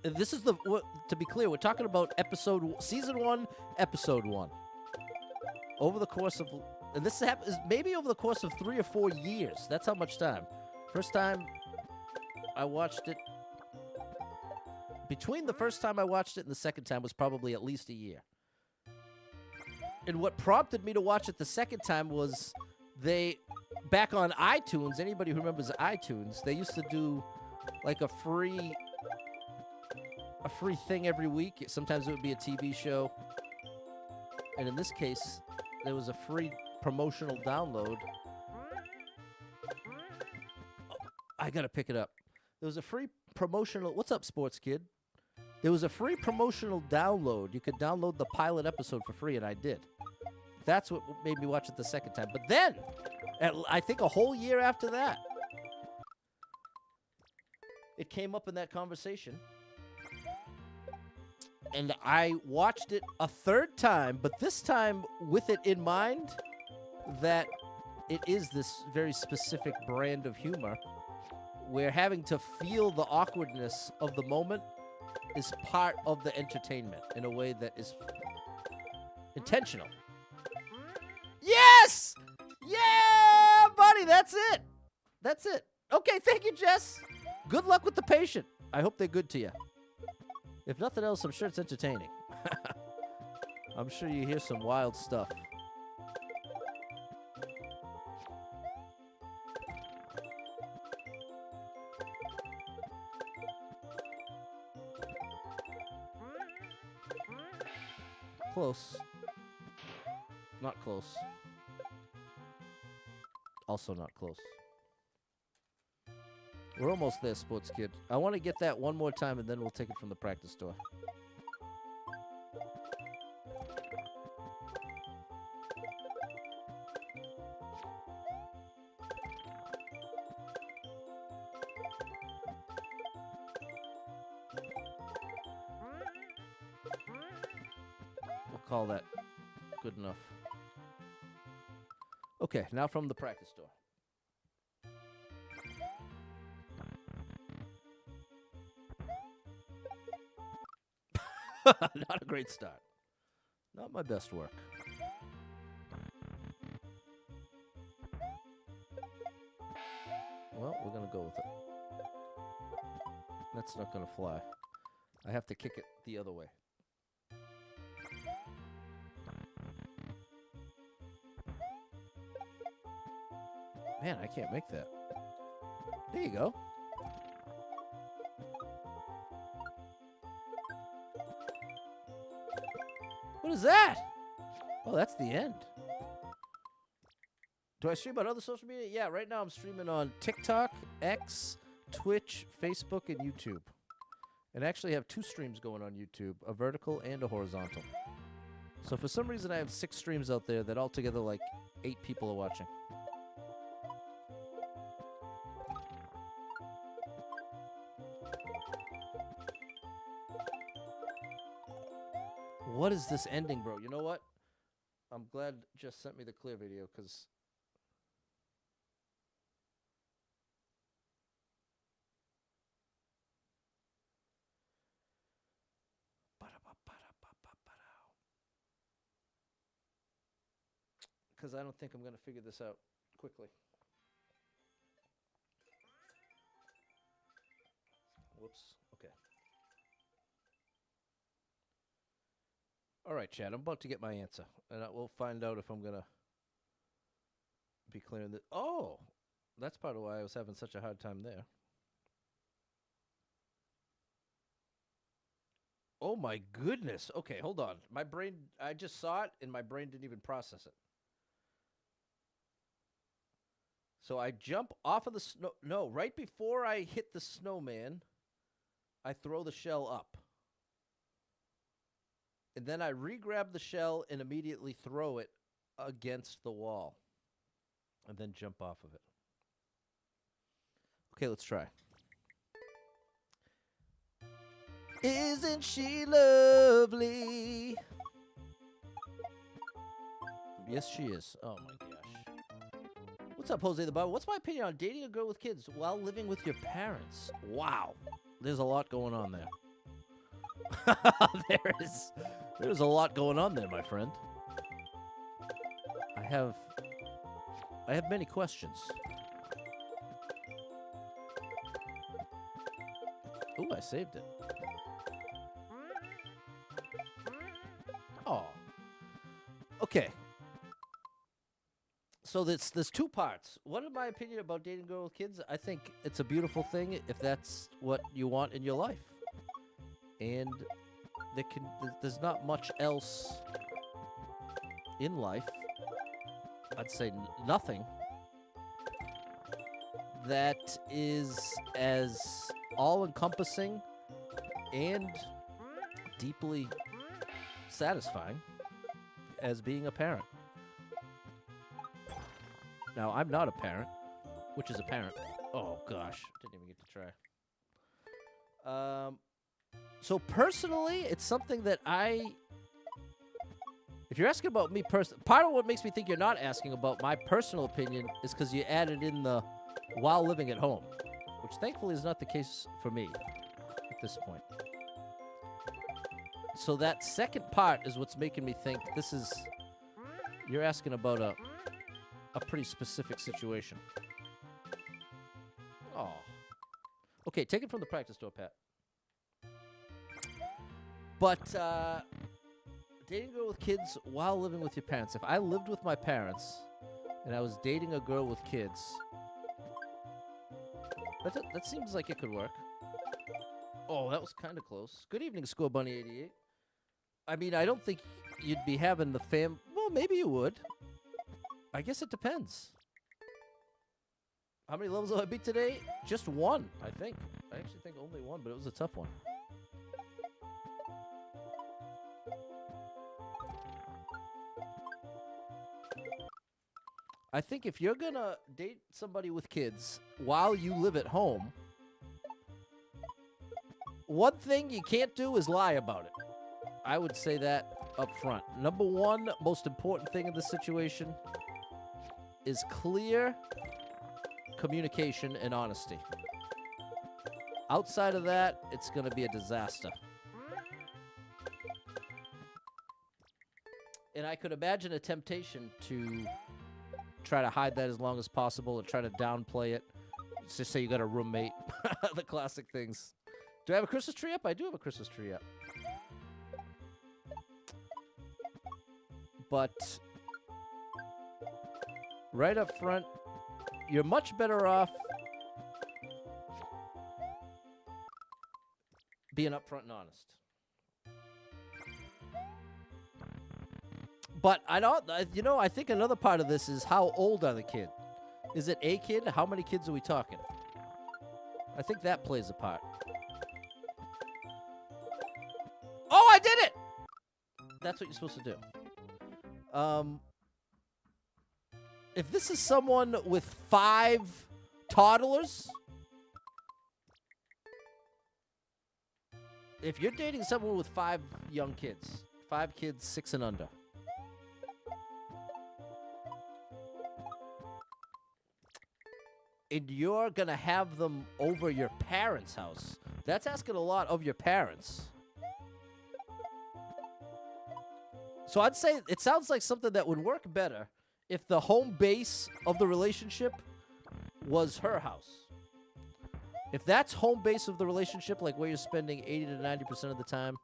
And this is to be clear, we're talking about season 1, episode 1. Over the course of, and this happens maybe over the course of 3 or 4 years. That's how much time. First time I watched it, between the first time I watched it and the second time was probably at least a year. And what prompted me to watch it the second time was back on iTunes, anybody who remembers iTunes, they used to do like a free thing every week. Sometimes it would be a TV show. And in this case, there was a free promotional download. I got to pick it up. There was a free promotional... What's up, sports kid? There was a free promotional download. You could download the pilot episode for free, and I did. That's what made me watch it the second time. But then, I think a whole year after that, it came up in that conversation. And I watched it a third time, but this time with it in mind that it is this very specific brand of humor where having to feel the awkwardness of the moment is part of the entertainment in a way that is intentional. Yes! Yeah, buddy, that's it. That's it. Okay, thank you, Jess. Good luck with the patient. I hope they're good to you. If nothing else, I'm sure it's entertaining. I'm sure you hear some wild stuff. Close. Not close. Also not close. We're almost there, sports kid. I want to get that one more time, and then we'll take it from the practice store. We'll call that good enough. Okay, now from the practice store. Not a great start. Not my best work. Well, we're going to go with it. That's not going to fly. I have to kick it the other way. Man, I can't make that. There you go. What is that? Oh, that's the end. Do I stream on other social media? Yeah, right now I'm streaming on TikTok, X, Twitch, Facebook, and YouTube. And I actually have 2 streams going on YouTube, a vertical and a horizontal. So for some reason I have 6 streams out there that altogether like 8 people are watching. What is this ending, bro? You know what? I'm glad Jess sent me the clear video, because I don't think I'm going to figure this out quickly. Whoops. Okay. All right, Chad. I'm about to get my answer, and we'll find out if I'm going to be clearing the... Oh! That's part of why I was having such a hard time there. Oh, my goodness. Okay, hold on. My brain... I just saw it, and my brain didn't even process it. So I jump off of the snow... No, right before I hit the snowman, I throw the shell up. And then I re-grab the shell and immediately throw it against the wall. And then jump off of it. Okay, let's try. Isn't she lovely? Yes, she is. Oh, my gosh. What's up, Jose the Barber? What's my opinion on dating a girl with kids while living with your parents? Wow. There's a lot going on there. There's a lot going on there, my friend. I have many questions. Ooh, I saved it. Oh. Okay. So there's 2 parts. What is my opinion about dating a girl with kids? I think it's a beautiful thing if that's what you want in your life. And there's not much else in life, I'd say nothing, that is as all-encompassing and deeply satisfying as being a parent. Now, I'm not a parent, which is apparent. Oh, gosh. Didn't even get to try. So, personally, it's something that if you're asking about me personally, part of what makes me think you're not asking about my personal opinion is because you added in the while living at home, which thankfully is not the case for me at this point. So that second part is what's making me think you're asking about a pretty specific situation. Oh. Okay, take it from the practice door, Pat. But dating a girl with kids while living with your parents. If I lived with my parents and I was dating a girl with kids, that seems like it could work. Oh, that was kind of close. Good evening, Score Bunny 88. I mean, I don't think you'd be having the well, maybe you would. I guess it depends. How many levels have I beat today? Just 1, I think. I actually think only 1, but it was a tough one. I think if you're gonna date somebody with kids while you live at home, one thing you can't do is lie about it. I would say that up front. Number 1 most important thing in this situation is clear communication and honesty. Outside of that, it's going to be a disaster. And I could imagine a temptation to try to hide that as long as possible and try to downplay it. Just say you got a roommate. The classic things. Do I have a Christmas tree up? I do have a Christmas tree up. But right up front, you're much better off being upfront and honest. But I don't, you know, I think another part of this is how old are the kid? Is it a kid? How many kids are we talking? I think that plays a part. Oh, I did it! That's what you're supposed to do. If this is someone with 5 toddlers, if you're dating someone with 5 young kids, 5 kids, 6 and under, and you're going to have them over your parents' house, that's asking a lot of your parents. So I'd say it sounds like something that would work better if the home base of the relationship was her house. If that's home base of the relationship, like where you're spending 80 to 90% of the time,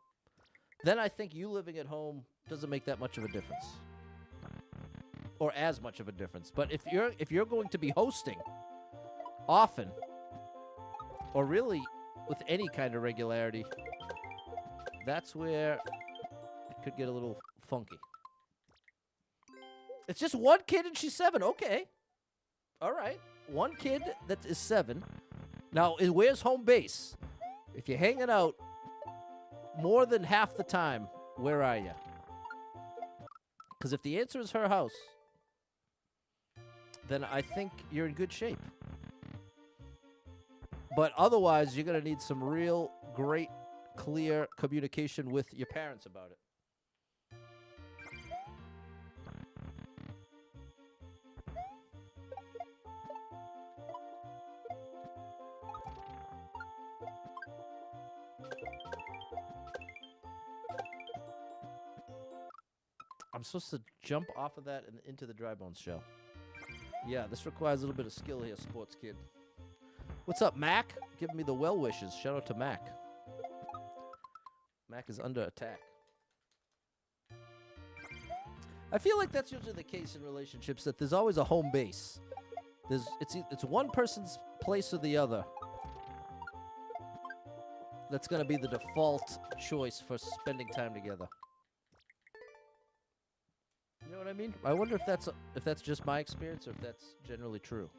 then I think you living at home doesn't make that much of a difference. Or as much of a difference. But if you're going to be hosting often, or really with any kind of regularity, that's where it could get a little funky. It's just one kid and she's 7. Okay. All right. One kid that is 7. Now, where's home base? If you're hanging out more than half the time, where are you? Because if the answer is her house, then I think you're in good shape. But otherwise, you're going to need some real great, clear communication with your parents about it. I'm supposed to jump off of that and into the dry bones shell. Yeah, this requires a little bit of skill here, sports kid. What's up, Mac? Giving me the well wishes. Shout out to Mac. Mac is under attack. I feel like that's usually the case in relationships, that there's always a home base. It's one person's place or the other that's going to be the default choice for spending time together. You know what I mean? I wonder if that's just my experience or if that's generally true.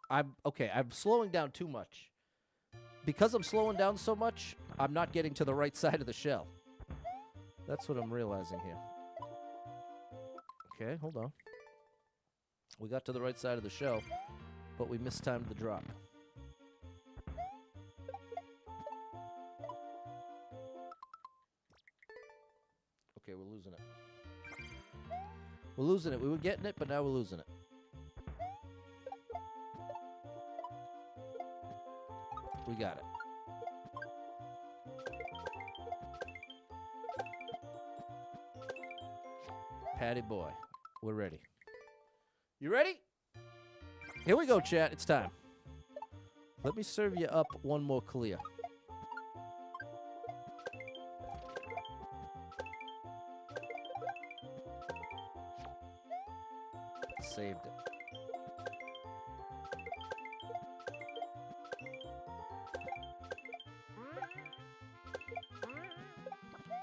I'm slowing down too much. Because I'm slowing down so much, I'm not getting to the right side of the shell. That's what I'm realizing here. Okay, hold on. We got to the right side of the shell, but we mistimed the drop. Okay, we're losing it. We're losing it. We were getting it, but now we're losing it. We got it. Patty boy, we're ready. You ready? Here we go, chat. It's time. Let me serve you up one more clear. Saved it.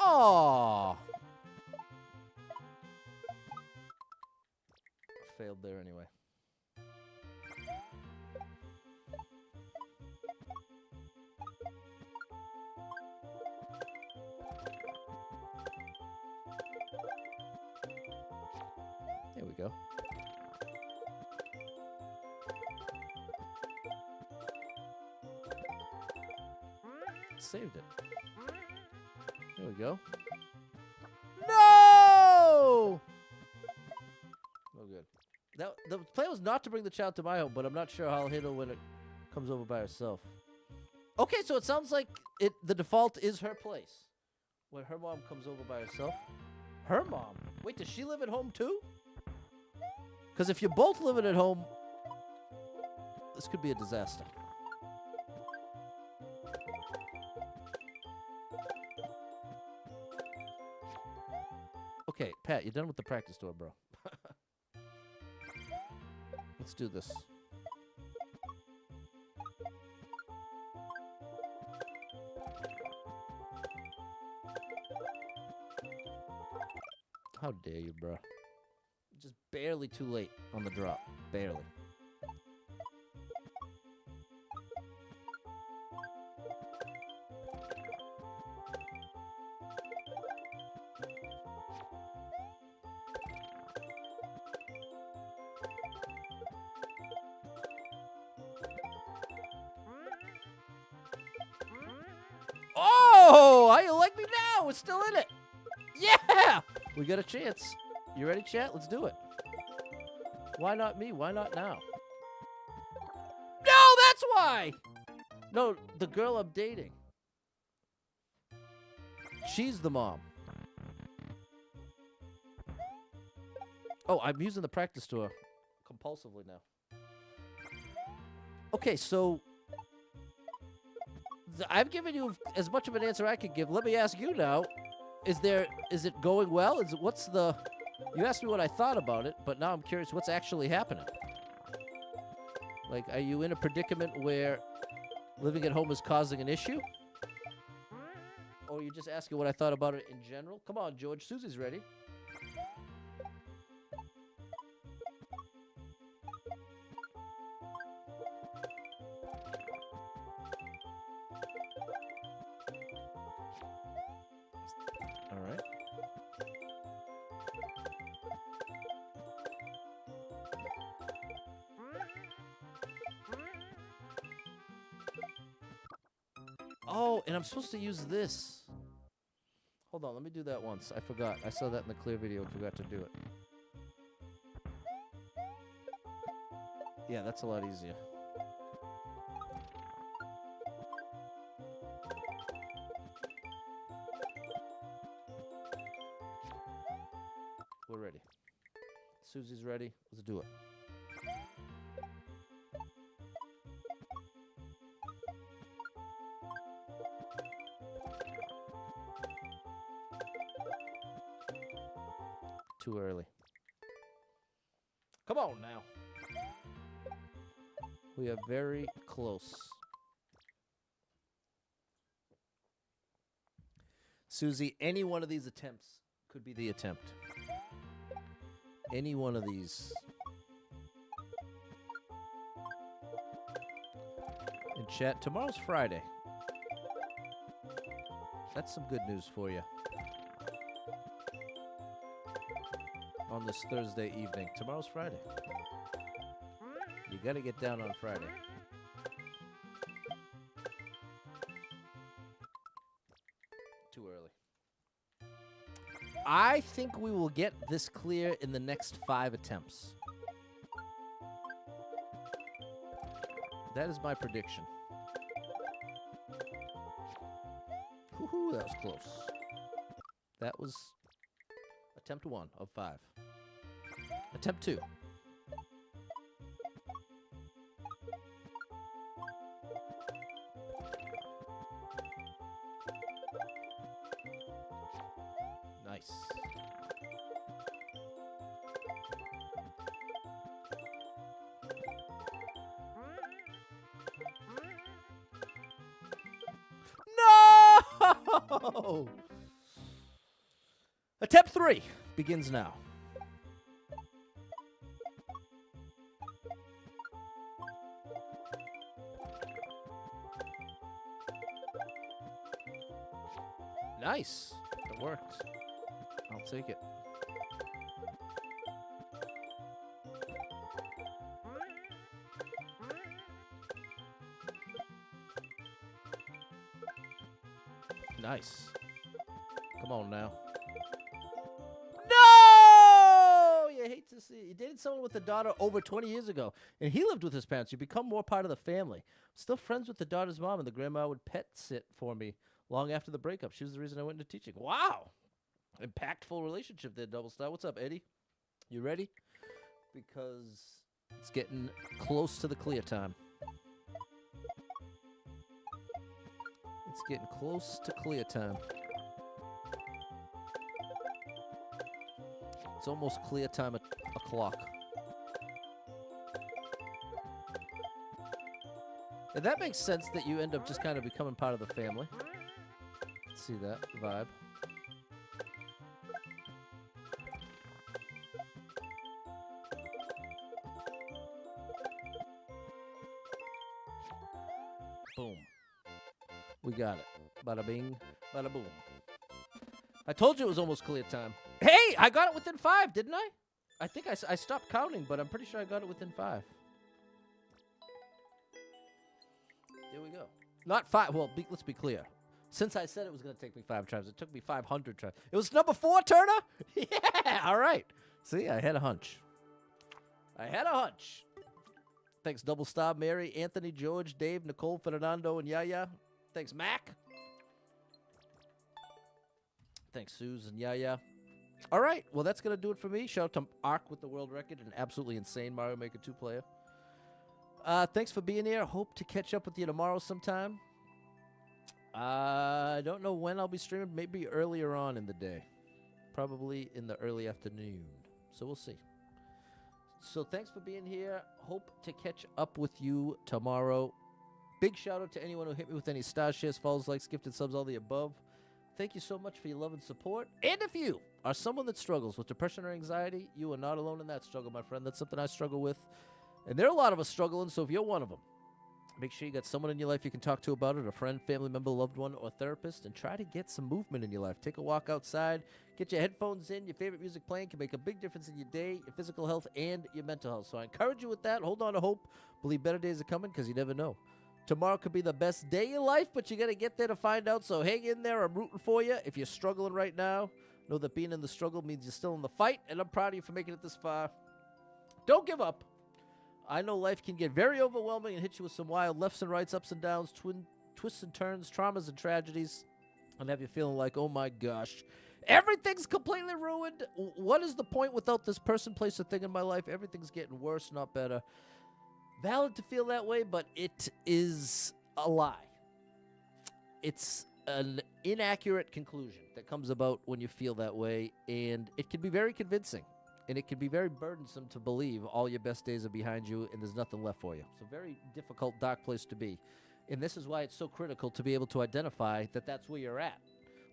Oh, failed there anyway. There we go. Saved it. There we go. No! No good. Now, the plan was not to bring the child to my home, but I'm not sure how I'll handle when it comes over by herself. Okay, so it sounds like the default is her place. When her mom comes over by herself. Her mom? Wait, does she live at home too? Because if you're both living at home, this could be a disaster. Okay, Pat, you're done with the practice tour, bro. Let's do this. How dare you, bro? Just barely too late on the drop. Barely. Oh, how you like me now? We're still in it. Yeah! We got a chance. You ready, chat? Let's do it. Why not me? Why not now? No, that's why! No, the girl I'm dating. She's the mom. Oh, I'm using the practice tour compulsively now. Okay, so I've given you as much of an answer I could give. Let me ask you now. Is it going well? You asked me what I thought about it, but now I'm curious what's actually happening. Like, are you in a predicament where living at home is causing an issue? Or are you just asking what I thought about it in general? Come on, George. Susie's ready. All right. Oh, and I'm supposed to use this. Hold on, let me do that once. I forgot. I saw that in the clear video and forgot to do it. Yeah, that's a lot easier. We're ready. Susie's ready. Let's do it. Too early. Come on now. We are very close. Susie, any one of these attempts could be the attempt. Any one of these. In chat, tomorrow's Friday. That's some good news for you. On this Thursday evening. Tomorrow's Friday. You gotta get down on Friday. Too early. I think we will get this clear in the next 5 attempts. That is my prediction. Woohoo, that was close. That was attempt 1 of 5. Attempt 2. Nice. No! Attempt 3 begins now. Nice. It worked. I'll take it. Nice. Come on now. No! You hate to see it. You dated someone with a daughter over 20 years ago, and he lived with his parents. You become more part of the family. Still friends with the daughter's mom, and the grandma would pet sit for me long after the breakup. She was the reason I went into teaching. Wow. Impactful relationship there, Double Star. What's up, Eddie? You ready? Because it's getting close to the clear time. It's getting close to clear time. It's almost clear time o'clock. And that makes sense that you end up just kind of becoming part of the family. See that vibe. we got it. Bada bing, bada boom. I told you it was almost clear time. Hey, I got it within 5, didn't I? I think I stopped counting, but I'm pretty sure I got it within 5. There we go. Not 5. Well, let's be clear. Since I said it was going to take me 5 tries, it took me 500 tries. It was number 4, Turner? Yeah, all right. See, I had a hunch. Thanks, Double Star, Mary, Anthony, George, Dave, Nicole, Fernando, and Yaya. Thanks, Mac. Thanks, Suze and Yaya. All right, well, that's going to do it for me. Shout out to Ark with the world record, an absolutely insane Mario Maker 2 player. Thanks for being here. Hope to catch up with you tomorrow sometime. I don't know when I'll be streaming. Maybe earlier on in the day. Probably in the early afternoon. So we'll see. So thanks for being here. Hope to catch up with you tomorrow. Big shout out to anyone who hit me with any star shares, follows, likes, gifted subs, all the above. Thank you so much for your love and support. And if you are someone that struggles with depression or anxiety, you are not alone in that struggle, my friend. That's something I struggle with. And there are a lot of us struggling, so if you're one of them, make sure you got someone in your life you can talk to about it, a friend, family member, loved one, or therapist, and try to get some movement in your life. Take a walk outside, get your headphones in, your favorite music playing can make a big difference in your day, your physical health, and your mental health. So I encourage you with that. Hold on to hope. Believe better days are coming because you never know. Tomorrow could be the best day of your life, but you got to get there to find out. So hang in there. I'm rooting for you. If you're struggling right now, know that being in the struggle means you're still in the fight, and I'm proud of you for making it this far. Don't give up. I know life can get very overwhelming and hit you with some wild lefts and rights, ups and downs, twists and turns, traumas and tragedies, and have you feeling like, oh my gosh, everything's completely ruined. What is the point without this person, place, or thing in my life? Everything's getting worse, not better. Valid to feel that way, but it is a lie. It's an inaccurate conclusion that comes about when you feel that way, and it can be very convincing, and it can be very burdensome to believe all your best days are behind you and there's nothing left for you. It's a very difficult, dark place to be, and this is why it's so critical to be able to identify that that's where you're at.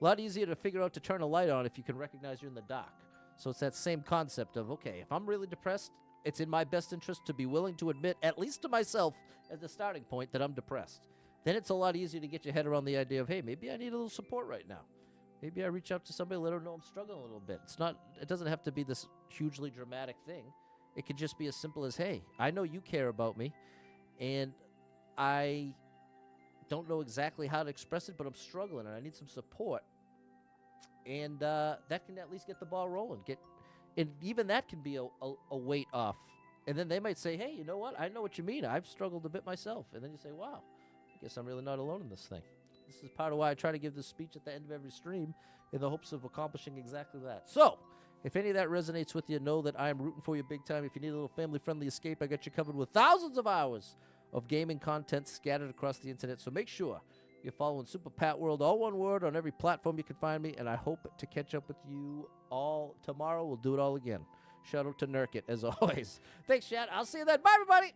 A lot easier to figure out to turn a light on if you can recognize you're in the dark. So it's that same concept of, okay, if I'm really depressed, it's in my best interest to be willing to admit, at least to myself as the starting point, that I'm depressed. Then it's a lot easier to get your head around the idea of, hey, maybe I need a little support right now. Maybe I reach out to somebody, let them know I'm struggling a little bit. It doesn't have to be this hugely dramatic thing. It could just be as simple as, hey, I know you care about me, and I don't know exactly how to express it, but I'm struggling, and I need some support. And that can at least get the ball rolling. And even that can be a weight off. And then they might say, hey, you know what? I know what you mean. I've struggled a bit myself. And then you say, wow, I guess I'm really not alone in this thing. This is part of why I try to give this speech at the end of every stream in the hopes of accomplishing exactly that. So, if any of that resonates with you, know that I am rooting for you big time. If you need a little family-friendly escape, I got you covered with thousands of hours of gaming content scattered across the internet. So make sure you're following Super Pat World, all one word, on every platform you can find me. And I hope to catch up with you all tomorrow. We'll do it all again. Shout out to Nurkte, as always. Thanks, chat. I'll see you then. Bye, everybody.